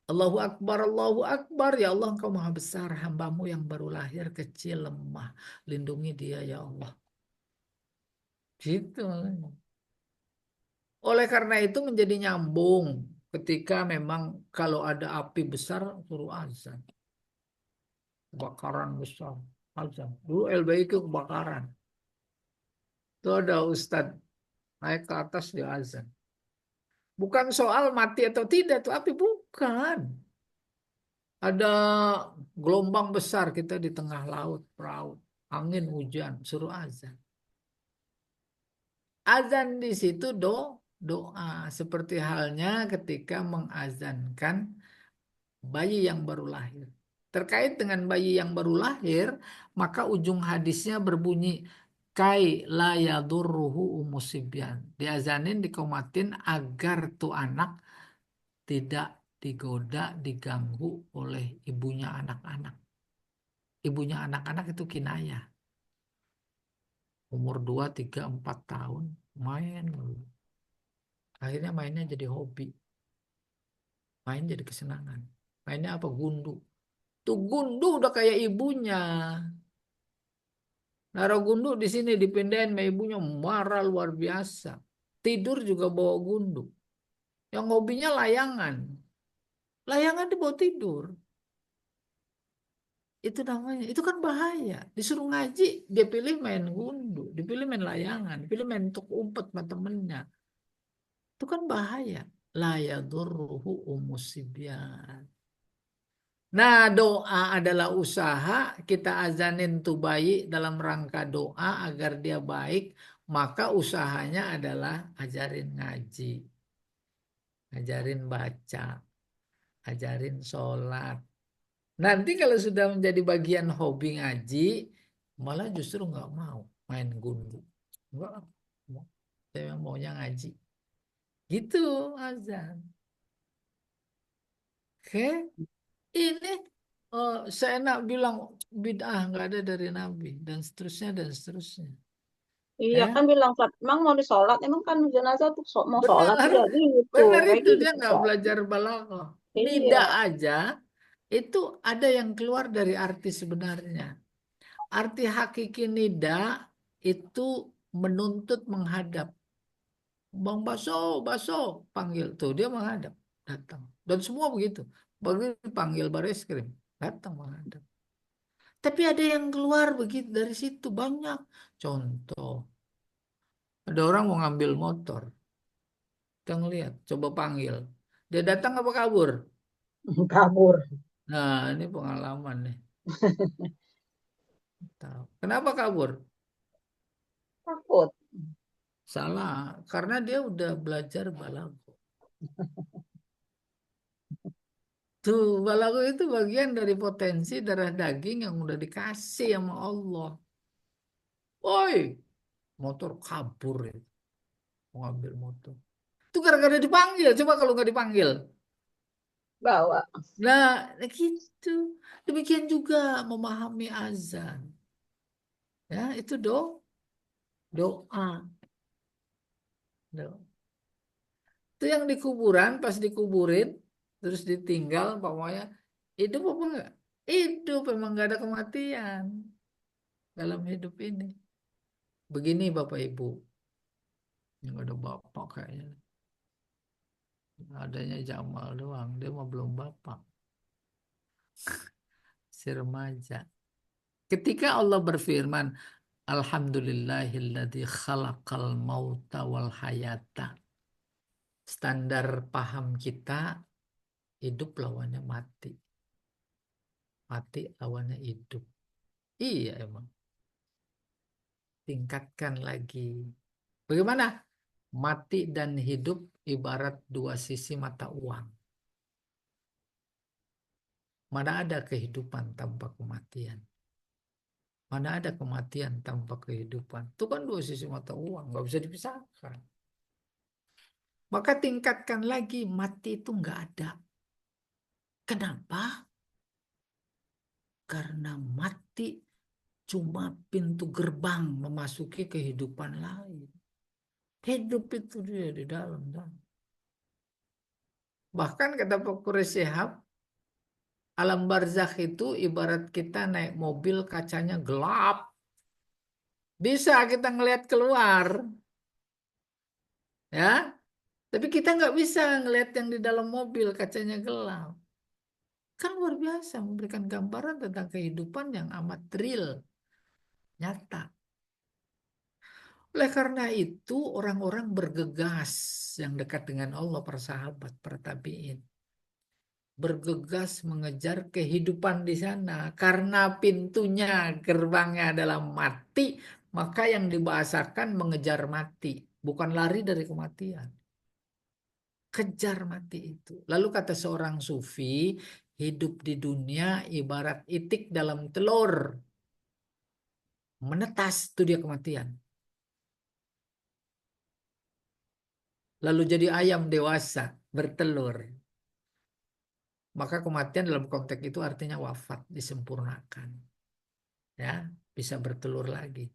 S4: Allahu Akbar, Allahu Akbar. Ya Allah, Engkau maha besar. Hambamu yang baru lahir, kecil, lemah. Lindungi dia, ya Allah. Gitu. Oleh karena itu menjadi nyambung. Ketika memang kalau ada api besar, suruh azan. Kebakaran besar. Azan. Dulu LBI ke kebakaran. Itu ada Ustadz naik ke atas di azan. Bukan soal mati atau tidak, tapi bukan. Ada gelombang besar kita di tengah laut, perahu, angin hujan, suruh azan. Azan di situ doa, seperti halnya ketika mengazankan bayi yang baru lahir. Terkait dengan bayi yang baru lahir, maka ujung hadisnya berbunyi kai la yadurruhu umusibyan. Diazanin, dikomatin agar tuh anak tidak digoda, diganggu oleh ibunya anak-anak. Ibunya anak-anak itu kinayah. Umur 2, 3, 4 tahun main. Akhirnya mainnya jadi hobi. Main jadi kesenangan. Mainnya apa? Gundu. Tuh gundu udah kayak ibunya. Naruh gundu di sini dipindahin sama ibunya marah luar biasa. Tidur juga bawa gundu. Yang hobinya layangan. Layangan dibawa tidur. Itu namanya, itu kan bahaya. Disuruh ngaji, dia pilih main gundu, dipilih main layangan, dipilih main tuk umpet sama temennya. Itu kan bahaya. La yadurruhu umusibyan. Nah, doa adalah usaha kita azanin tuh bayi dalam rangka doa agar dia baik, maka usahanya adalah ajarin ngaji, ajarin baca, ajarin sholat. Nanti kalau sudah menjadi bagian hobi ngaji, malah justru nggak mau main gundu. Enggak, saya maunya ngaji. Gitu azan. Oke, ini seenak bilang bid'ah nggak ada dari Nabi dan seterusnya dan seterusnya.
S3: Iya
S4: Ya,
S3: kan bilang emang mau disolat, emang kan jenazah tuh mau sholat
S4: benar,
S3: ya gitu,
S4: benar
S3: kayak
S4: itu dia
S3: gitu
S4: nggak
S3: Kak.
S4: belajar balaghah.
S3: Iya,
S4: Nida aja itu ada yang keluar dari arti sebenarnya. Arti hakiki nida itu menuntut menghadap. Bang Baso, Baso, panggil tuh dia menghadap, datang. Dan semua begitu. Begitu panggil bareskrim, datang menghadap. Tapi ada yang keluar begitu dari situ banyak. Contoh, ada orang mau ngambil motor, kita ngeliat, coba panggil. Dia datang apa kabur?
S3: kabur,
S4: Nah, ini pengalaman nih. Tahu. Kenapa kabur?
S3: takut.
S4: Salah, karena dia udah belajar balaghah. Tuh, balaghah itu bagian dari potensi darah daging yang udah dikasih sama Allah. Woi, motor kabur itu, mau ngambil motor. Itu gara-gara dipanggil. Coba kalau nggak dipanggil.
S3: Bawa.
S4: Nah, gitu. Demikian juga memahami azan. Ya, itu doa. Doa. Itu yang di kuburan, pas dikuburin, terus ditinggal, pokoknya hidup apa enggak? Hidup, emang nggak ada kematian dalam hidup ini. Begini Bapak Ibu, yang ada bapak kayaknya. Adanya Jamal doang, dia mah belum bapak, si remaja. Ketika Allah berfirman, Alhamdulillahilladzi khalaqal mauta wal hayata. Standar paham kita, hidup lawannya mati. Mati lawannya hidup. Iya emang. Tingkatkan lagi. Bagaimana? Mati dan hidup ibarat dua sisi mata uang. Mana ada kehidupan tanpa kematian? Mana ada kematian tanpa kehidupan? Itu kan dua sisi mata uang, nggak bisa dipisahkan. Maka tingkatkan lagi, mati itu nggak ada. Kenapa? Karena mati cuma pintu gerbang memasuki kehidupan lain. Hidup itu dia di dalam. Bahkan kata Pak Quraish Shihab, alam barzakh itu ibarat kita naik mobil kacanya gelap. Bisa kita ngelihat keluar, ya. Tapi kita nggak bisa ngelihat yang di dalam mobil kacanya gelap. Kan luar biasa memberikan gambaran tentang kehidupan yang amat real, nyata. Oleh karena itu orang-orang bergegas yang dekat dengan Allah, para sahabat, para tabi'in. Bergegas mengejar kehidupan di sana. Karena pintunya, gerbangnya adalah mati, maka yang dibahasakan mengejar mati. Bukan lari dari kematian. Kejar mati itu. Lalu kata seorang sufi, hidup di dunia ibarat itik dalam telur. Menetas itu dia kematian. Lalu jadi ayam dewasa, bertelur. Maka kematian dalam konteks itu artinya wafat, disempurnakan. Ya, bisa bertelur lagi.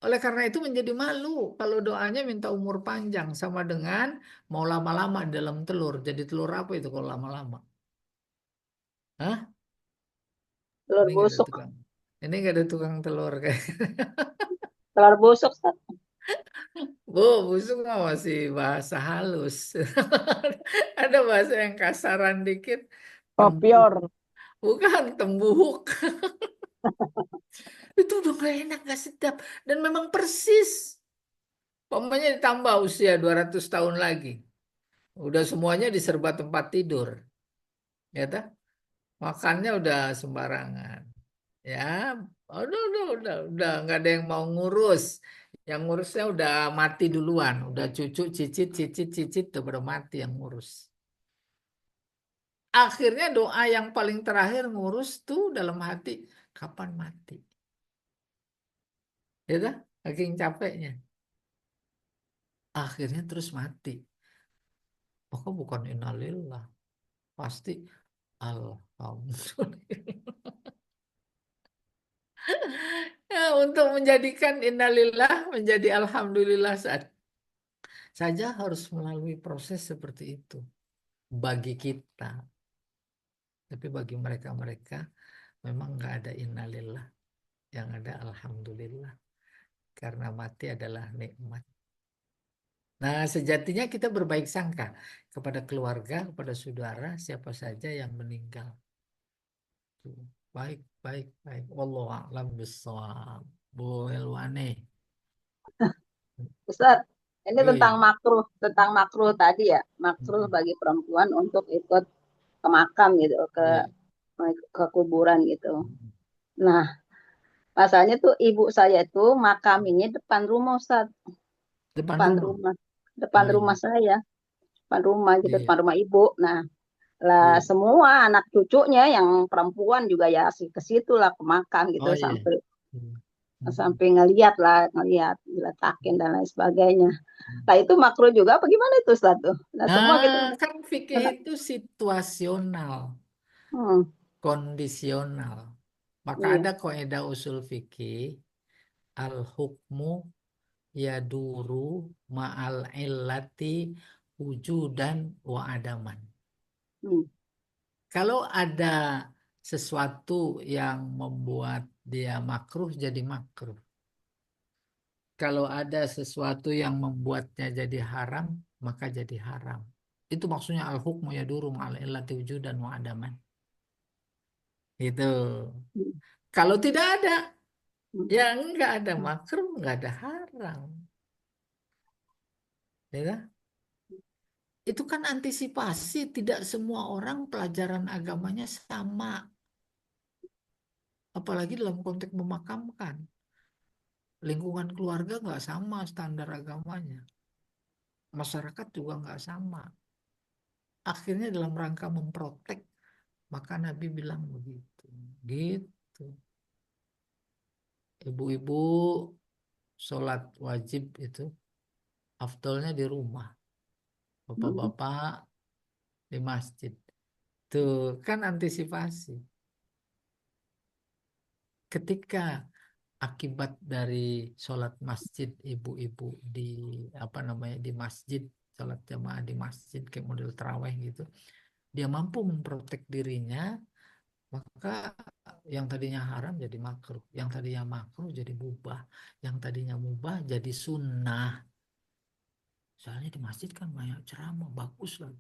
S4: Oleh karena itu menjadi malu kalau doanya minta umur panjang sama dengan mau lama-lama dalam telur. Jadi telur apa itu kalau lama-lama? Hah?
S3: Telur
S4: Ini nggak ada
S3: busuk,
S4: tukang. Ini nggak ada tukang telur kayak.
S3: telur busuk, Ustaz.
S4: Bu, busuk mah masih bahasa halus. Ada bahasa yang kasaran dikit. Tembuh.
S3: Kopior.
S4: Bukan tembuhuk. Itu udah gak enak, gak sedap. Dan memang persis. Pamannya ditambah usia 200 tahun lagi. Udah semuanya diserba tempat tidur. Ya tak? Makannya udah sembarangan. Ya, udah nggak ada yang mau ngurus. Yang ngurusnya udah mati duluan. Udah cucu, cicit, cicit, cicit, udah pada mati yang ngurus. Akhirnya doa yang paling terakhir ngurus tuh dalam hati, kapan mati? Ya tak? Saking capeknya. akhirnya terus mati. Maka bukan innalillah, pasti alhamdulillah. Ya, untuk menjadikan innalillah menjadi alhamdulillah saja harus melalui proses seperti itu bagi kita. Tapi bagi mereka-mereka memang nggak ada innalillah, yang ada alhamdulillah. Karena mati adalah nikmat. Nah, sejatinya kita berbaik sangka kepada keluarga, kepada saudara, siapa saja yang meninggal. Tuh, baik, baik, baik. Wallahu a'lam bishawab. Bu Helwane.
S3: Ustaz, ini
S4: Iya.
S3: tentang makruh tadi ya, makruh
S4: Mm,
S3: bagi perempuan untuk ikut ke makam gitu,
S4: iya.
S3: ke kuburan gitu.
S4: Mm.
S3: Nah, masalahnya tuh ibu saya tuh makam ini depan rumah Ustaz,
S4: Depan
S3: depan
S4: rumah.
S3: rumah, depan
S4: Oh
S3: rumah
S4: iya.
S3: saya, depan rumah gitu,
S4: Iya.
S3: depan rumah ibu. Nah, lah
S4: Iya.
S3: semua anak cucunya yang perempuan juga ya sih ke situ lah ke makam gitu
S4: Oh iya.
S3: sampai
S4: Mm. Mm.
S3: sampai ngeliat diletakin dan lain sebagainya.
S4: Mm.
S3: Nah itu makruh juga apa gimana itu Ustaz tuh? Nah semua gitu.
S4: Nah, kan fikih itu situasional,
S3: Hmm,
S4: kondisional. Maka
S3: iya.
S4: ada kaidah usul fikih, al-hukmu yaduru ma'al illati wujudan wa adaman.
S3: Hmm,
S4: Kalau ada sesuatu yang membuat dia makruh jadi makruh. Kalau ada sesuatu yang membuatnya jadi haram, maka jadi haram. Itu maksudnya al-hukmu yaduru ma'al illati wujudan wa adaman. Itu.
S3: hmm,
S4: Kalau tidak ada,
S3: hmm,
S4: ya enggak ada makruh, enggak ada haram. Ya kan? Itu kan antisipasi, tidak semua orang pelajaran agamanya sama. Apalagi dalam konteks memakamkan. Lingkungan keluarga nggak sama standar agamanya. Masyarakat juga nggak sama. Akhirnya dalam rangka memprotek, maka Nabi bilang begitu. Gitu. Ibu-ibu sholat wajib itu afdolnya di rumah.
S3: hmm,
S4: Bapak-bapak di masjid. Tuh kan antisipasi. Ketika akibat dari sholat masjid ibu-ibu di apa namanya di masjid, sholat jamaah di masjid kayak model terawih gitu, dia mampu memprotek dirinya, maka yang tadinya haram jadi makruh, yang tadinya makruh jadi mubah, yang tadinya mubah jadi sunnah. Soalnya di masjid kan banyak ceramah bagus lah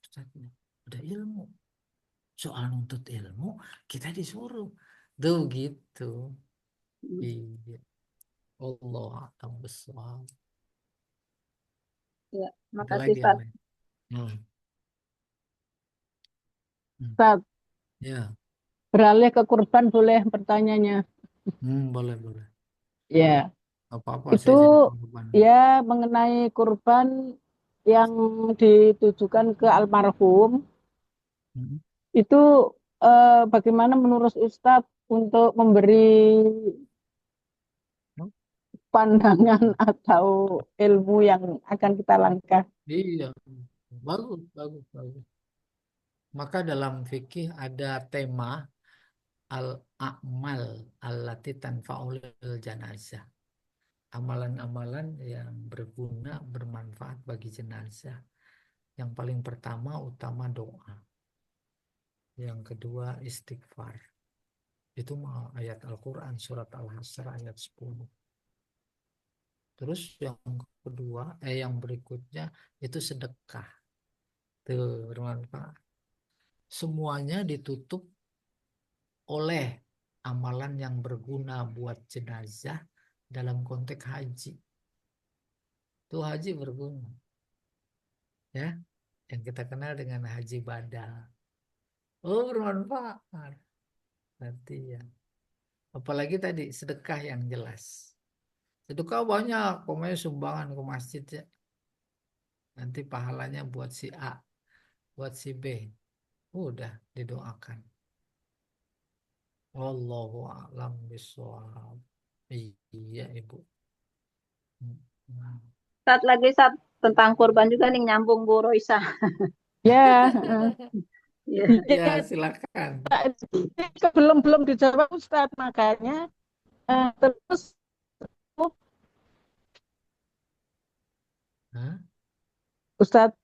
S4: ustadznya, ada ilmu, soal nuntut ilmu kita disuruh tuh gitu.
S3: hmm.
S4: Iya. Allah akan besar.
S3: Ya, makasih
S4: Apalagi yang
S3: Ustaz.
S4: lain? Hmm. Hmm.
S5: Ustaz,
S4: Ya,
S5: beralih ke kurban boleh pertanyaannya?
S4: boleh boleh.
S5: Ya,
S4: Apa-apa
S5: itu
S4: saya jadi korban.
S5: ya mengenai kurban yang ditujukan ke almarhum,
S4: Hmm.
S5: itu bagaimana menurut Ustadz untuk memberi pandangan atau ilmu yang akan kita langkah?
S4: Iya, bagus, bagus, bagus. Maka dalam fikih ada tema al-a'mal allati tanfa'ul janazah. Amalan-amalan yang berguna, bermanfaat bagi jenazah. Yang paling pertama utama doa. Yang kedua istighfar. Itu mah ayat Al-Quran surat Al-Hasr ayat 10. Terus yang berikutnya itu sedekah. Tuh, bermanfaat. Semuanya ditutup oleh amalan yang berguna buat jenazah dalam konteks haji. Tuh haji berguna. Ya, yang kita kenal dengan haji badal. Oh, bermanfaat. Nanti ya. Apalagi tadi sedekah yang jelas. Sedekah banyak, pokoknya sumbangan ke masjid ya. Nanti pahalanya buat si A, buat si B. Udah didoakan. Wallahu a'lam bishawab. Iya, Ibu. Hmm.
S3: Saat lagi saat tentang kurban juga nih nyambung Bu Roisa.
S5: Ya, heeh.
S3: Iya.
S4: Ya,
S5: Ya,
S4: silakan.
S5: belum belum dijawab Ustadz, makanya terus
S4: Hah?
S5: Ustadz,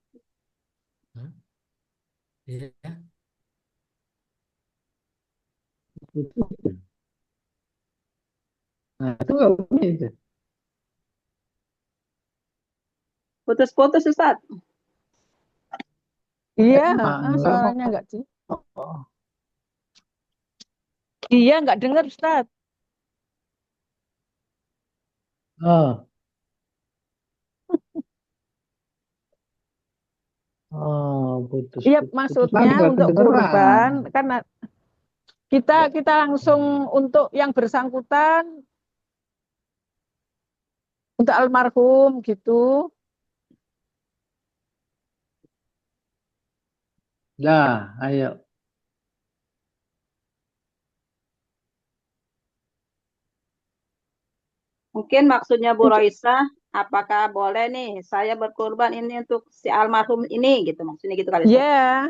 S4: Hah? Iya.
S2: Nah, itu nggak boleh itu.
S3: Putus-putus Ustaz.
S5: iya,
S2: Enggak
S5: suaranya
S2: kok.
S5: enggak sih? Iya, enggak dengar Ustadz.
S2: Oh, putus,
S5: Iya,
S2: putus lagi
S5: maksudnya
S2: nggak
S5: untuk
S2: kedengeran.
S5: kurban karena kita langsung untuk yang bersangkutan untuk almarhum gitu.
S2: Dah, ayo.
S3: Mungkin maksudnya Bu Roisa, apakah boleh nih saya berkurban ini untuk si almarhum ini gitu maksudnya gitu kali
S5: Iya,
S3: Ustaz.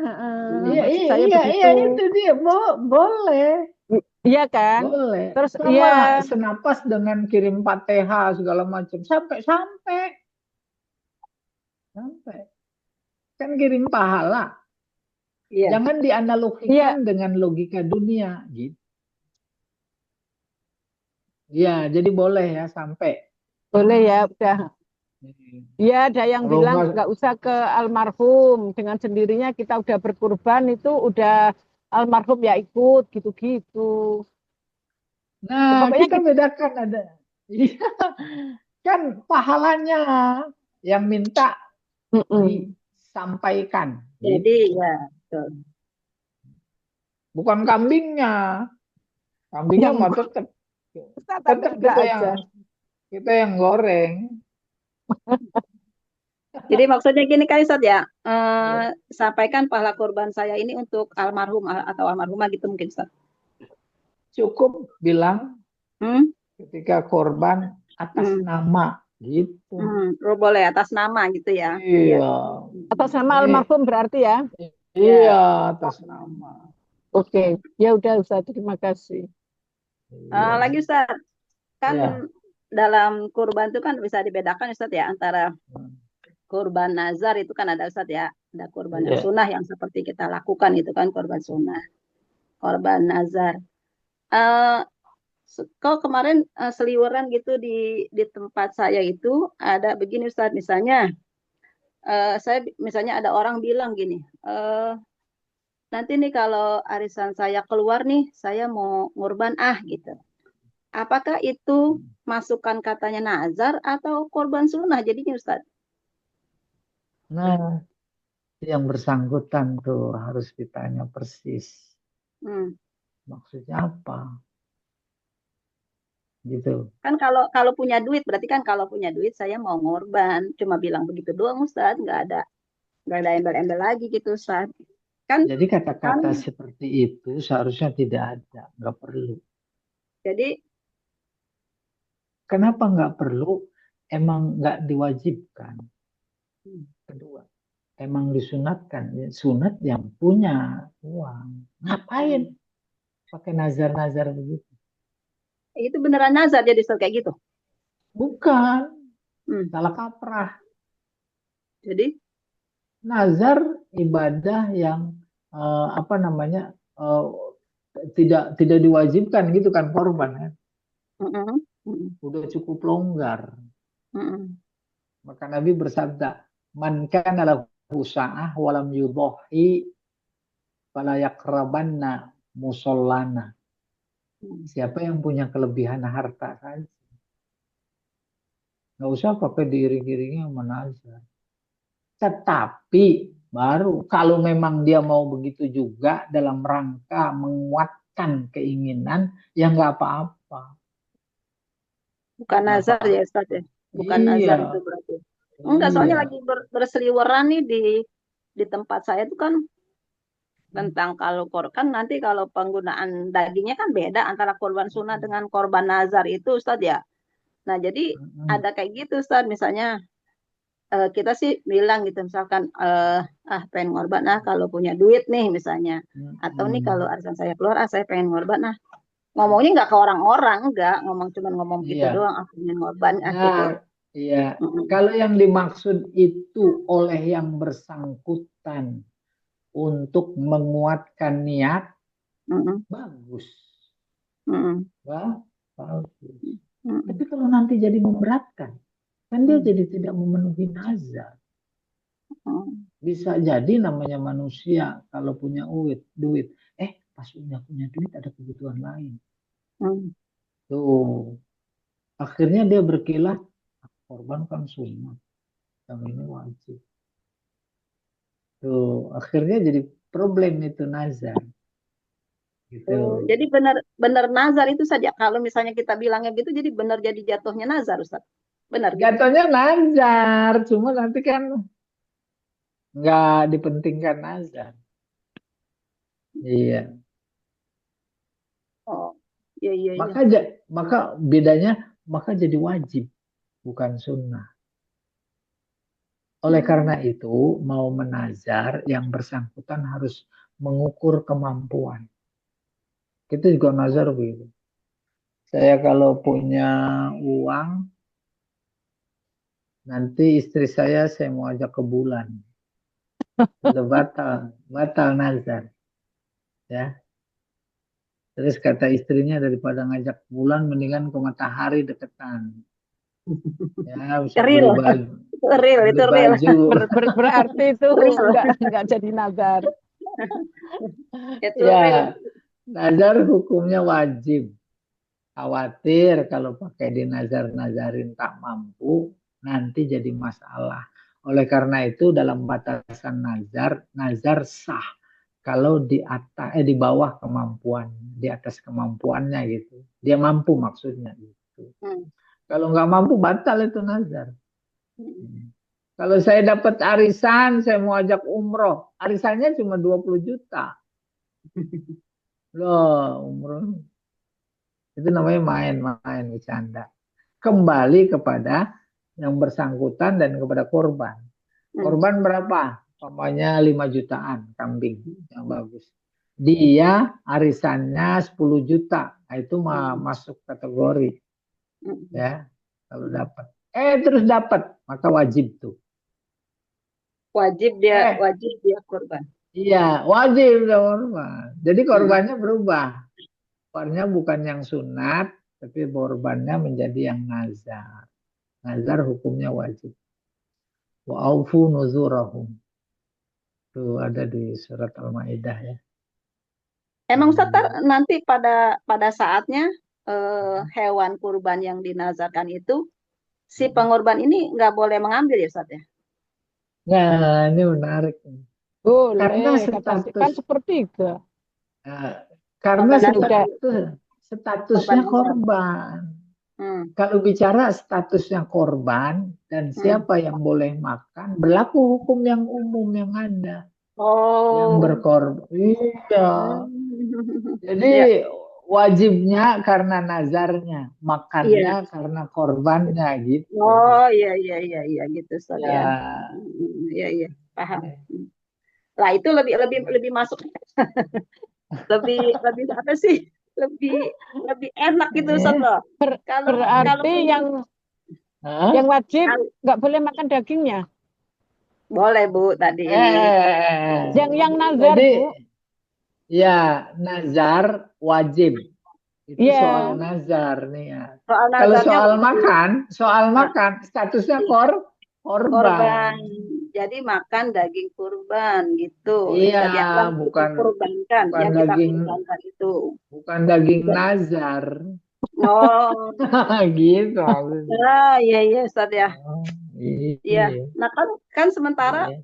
S2: Iya,
S5: maksud
S2: iya,
S5: saya
S2: iya,
S5: begitu.
S2: iya, itu dia. Boleh,
S5: Iya kan?
S2: boleh.
S5: Terus iya,
S2: Sama senapas dengan kirim Fatihah segala macam. Sampai. Kan kirim pahala.
S3: Iya.
S2: Jangan
S5: iya,
S2: dianalogikan dengan logika dunia, gitu. Ya, jadi boleh ya sampai.
S5: boleh ya, udah. Iya, ada yang
S2: Kalau
S5: bilang
S2: enggak,
S5: nggak usah ke almarhum, dengan sendirinya kita udah berkurban itu udah almarhum ya ikut gitu-gitu. Ya,
S2: nah
S5: pokoknya
S2: kita
S5: kita,
S2: bedakan ada. Iya, kan pahalanya yang minta
S5: Mm-mm.
S2: disampaikan,
S3: Jadi
S2: gitu.
S3: ya betul.
S2: Bukan kambingnya. Kambingnya
S5: Yang
S2: mah tetap
S5: Ustadz
S2: tetap
S5: ada aja.
S2: kita yang goreng.
S3: Jadi maksudnya gini kan Ustaz ya,
S2: Ya.
S3: sampaikan pahala kurban saya ini untuk almarhum atau almarhumah gitu mungkin Ustaz.
S2: Cukup bilang
S3: Hmm?
S2: ketika korban atas
S3: Hmm.
S2: nama, gitu.
S3: Oh, boleh atas nama gitu ya. Iya.
S2: Iya.
S5: Atas nama
S2: Ini
S5: almarhum berarti ya.
S2: iya
S3: Ya.
S2: atas nama.
S5: Oke, ya udah Ustadz, terima kasih.
S2: Iya.
S3: Lagi Ustaz, kan
S2: Ya.
S3: dalam kurban itu kan bisa dibedakan Ustaz ya antara kurban nazar itu kan ada Ustaz ya. Ada kurban yang
S2: Iya.
S3: sunnah yang seperti kita lakukan itu kan kurban sunnah. Korban nazar. Eh Kau kemarin seliweran gitu di tempat saya itu ada begini Ustadz, misalnya saya misalnya ada orang bilang gini, nanti nih kalau arisan saya keluar nih, saya mau ngurban gitu. Apakah itu masukan katanya nazar atau korban sunnah jadinya Ustadz?
S2: Nah, yang bersangkutan tuh harus ditanya persis.
S3: Hmm.
S2: Maksudnya apa? Gitu.
S3: Kan kalau punya duit berarti kan kalau punya duit saya mau ngorban, cuma bilang begitu doang Ustadz, nggak ada embel-embel lagi gitu Ustadz. Kan
S2: Jadi
S3: kan
S2: kata-kata seperti itu seharusnya tidak ada, nggak perlu.
S3: jadi
S2: Kenapa nggak perlu? Emang nggak diwajibkan. Kedua, emang disunatkan. Ya, sunat yang punya uang. Ngapain pakai nazar-nazar begitu?
S3: itu beneran nazar jadi Ustadz kayak gitu.
S2: Bukan,
S3: Hmm.
S2: salah kaprah.
S3: Jadi,
S2: Nazar ibadah yang apa namanya tidak diwajibkan gitu kan korban ya.
S3: mm-mm, mm-mm,
S2: Udah cukup longgar.
S3: mm-mm.
S2: Maka Nabi bersabda, "Man kana lahu sa'ah walam yudhahi fala yaqrabanna musallana." Siapa yang punya kelebihan harta saja, nggak usah pakai diiring-iringnya sama nazar. Tetapi baru kalau memang dia mau begitu juga dalam rangka menguatkan keinginan, ya nggak apa-apa.
S3: Bukan
S2: Nggak
S3: nazar ya
S2: apa-apa.
S3: Ustadz ya. Bukan
S2: Iya,
S3: nazar itu berarti. Enggak, soalnya
S2: iya.
S3: lagi berseliweran nih di tempat saya itu kan tentang kalau kan nanti kalau penggunaan dagingnya kan beda antara korban sunnah dengan korban nazar itu Ustadz ya. Nah, jadi
S2: Mm-mm.
S3: ada kayak gitu Ustadz, misalnya kita sih bilang gitu misalkan pengen ngorban kalau punya duit nih misalnya, atau nih kalau arisan saya keluar saya pengen ngorban ngomongnya nggak ke orang-orang, nggak ngomong gitu
S2: Iya.
S3: doang, aku pengen ngorban gitu.
S2: Nah, iya.
S3: Mm-mm.
S2: Kalau yang dimaksud itu oleh yang bersangkutan untuk menguatkan niat,
S3: Mm-mm.
S2: bagus.
S3: Mm-mm.
S2: Bagus.
S3: Mm-mm.
S2: Tapi kalau nanti jadi memberatkan, kan dia
S3: Mm.
S2: jadi tidak memenuhi nazar.
S3: Mm.
S2: Bisa jadi namanya manusia kalau punya duit, pas punya duit ada kebutuhan lain.
S3: Mm.
S2: Tuh, akhirnya dia berkilah, korban kan sunnah, yang ini wajib. Tuh, akhirnya jadi problem itu nazar. Gitu.
S3: Jadi benar nazar itu saja. Kalau misalnya kita bilangnya gitu, jadi benar jadi jatuhnya nazar, Ustaz. Benar gitu.
S2: Jatuhnya nazar, cuma nanti kan nggak dipentingkan nazar. Iya.
S3: Oh, iya iya iya.
S2: Maka bedanya maka jadi wajib, bukan sunnah. Oleh karena itu, mau menazar yang bersangkutan harus mengukur kemampuan. Kita juga nazar begitu. Saya kalau punya uang, nanti istri saya mau ajak ke bulan. Itu batal nazar. Ya. Terus kata istrinya daripada ngajak bulan, mendingan ke matahari deketan. Ya, bisa beli
S3: Real,
S2: baju,
S3: real
S2: beli
S3: itu real.
S2: baju.
S5: Berarti itu
S3: Real.
S5: enggak jadi nazar.
S3: Itu real.
S2: Ya, nazar hukumnya wajib. Khawatir kalau pakai di nazarin tak mampu, nanti jadi masalah. Oleh karena itu dalam batasan nazar sah kalau di bawah kemampuan, di atas kemampuannya gitu. Dia mampu maksudnya gitu. Kalau nggak mampu batal itu nazar. Kalau saya dapat arisan, saya mau ajak umroh, arisannya cuma 20 juta. Loh, umroh itu namanya main-main bercanda. Kembali kepada yang bersangkutan dan kepada korban. Korban berapa? Umpamanya 5 jutaan kambing yang bagus. Dia arisannya 10 juta. Nah, itu masuk kategori. Ya, kalau dapat. Terus dapat, maka wajib tuh.
S3: Wajib dia korban.
S2: Iya, wajib dia korban. Jadi korbannya berubah. Korbannya bukan yang sunat, tapi korbannya menjadi yang nazar. Nazar hukumnya wajib. Wa aufu nuzurahum. Itu ada di surat Al-Maidah ya.
S3: Emang Ustaz nanti pada saatnya hewan kurban yang dinazarkan itu si pengorban ini nggak boleh mengambil ya Ustaz ya?
S2: Nah, ini menarik. Karena
S5: Boleh, kata kan sepertiga.
S2: Karena
S5: Sudah
S2: statusnya korban. Kalau bicara statusnya korban dan siapa yang boleh makan, berlaku hukum yang umum yang ada. Yang berkorban. Iya. Jadi wajibnya karena nazarnya, makannya karena korbannya gitu.
S3: Oh iya gitu Ustaz ya. Iya paham. Lah itu lebih masuk lebih apa sih? Lebih enak gitu Ustaz loh.
S5: Berarti yang wajib nggak boleh makan dagingnya.
S3: Boleh Bu tadi ini.
S5: Yang nazar
S2: jadi,
S5: Bu.
S2: Ya, nazar wajib. Itu soal nazar nih ya. Kalau soal makan, statusnya korban.
S3: Jadi makan daging kurban gitu.
S2: Iya, bukan
S3: kurbankan, yang
S2: daging,
S3: kita kurbankan itu.
S2: Bukan daging nazar.
S3: Oh.
S2: Gitu.
S3: Iya Ustaz ya. Iya. Nah kan sementara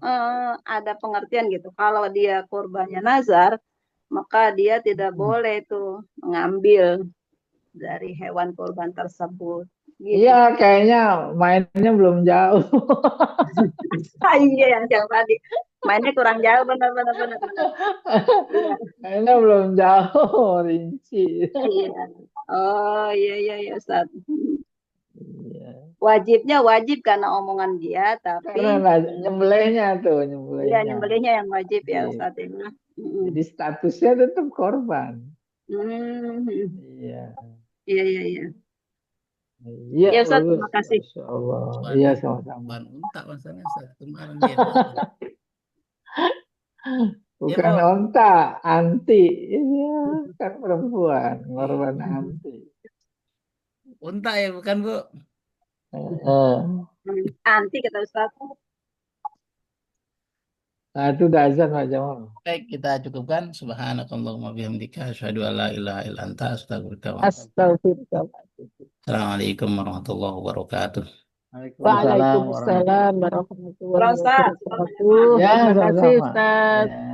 S3: ada pengertian gitu. Kalau dia kurbannya nazar, maka dia tidak boleh tuh mengambil dari hewan kurban tersebut. Gitu.
S2: Iya, kayaknya mainnya belum jauh.
S3: Iya yang tadi mainnya kurang jauh benar.
S2: Kayaknya belum jauh, rinci.
S3: Iya. Oh iya Ustaz. Wajibnya wajib karena omongan dia,
S2: Karena
S3: tapi
S2: nyembelihnya tuh,
S3: ya
S2: nyembelihnya.
S3: nyembelihnya yang wajib ya
S2: Iya.
S3: Ustaz itu.
S2: Jadi statusnya tetap korban. Iya.
S3: Iya, iya, iya.
S2: Iya,
S3: Ya Ustaz,
S2: bagus.
S3: terima kasih.
S2: Masya Allah.
S1: Cuman
S2: Iya,
S1: itu
S2: sama-sama.
S1: bukan unta masalahnya Ustaz. Kemarin dia
S2: Bukan
S1: Bu.
S2: onta, anti. Iya, kan perempuan, korban anti.
S1: Unta ya bukan Bu.
S2: Eh,
S3: Anti kata Ustaz.
S2: Nah, itu udah azan Pak Jamal.
S1: Baik, kita cukupkan. Subhanakallahumma bihamdika asyhadu an la ilaha illa anta astaghfiruka wa atubu ilaik.
S5: Astagfirullahaladzim.
S1: Assalamualaikum warahmatullahi wabarakatuh.
S2: Waalaikumsalam warahmatullahi
S5: Waalaikumsalam warahmatullahi
S3: Halo Ustaz.
S5: wabarakatuh.
S2: Ya,
S5: Terima kasih
S2: sama-sama.
S5: Ustaz.
S2: Ya.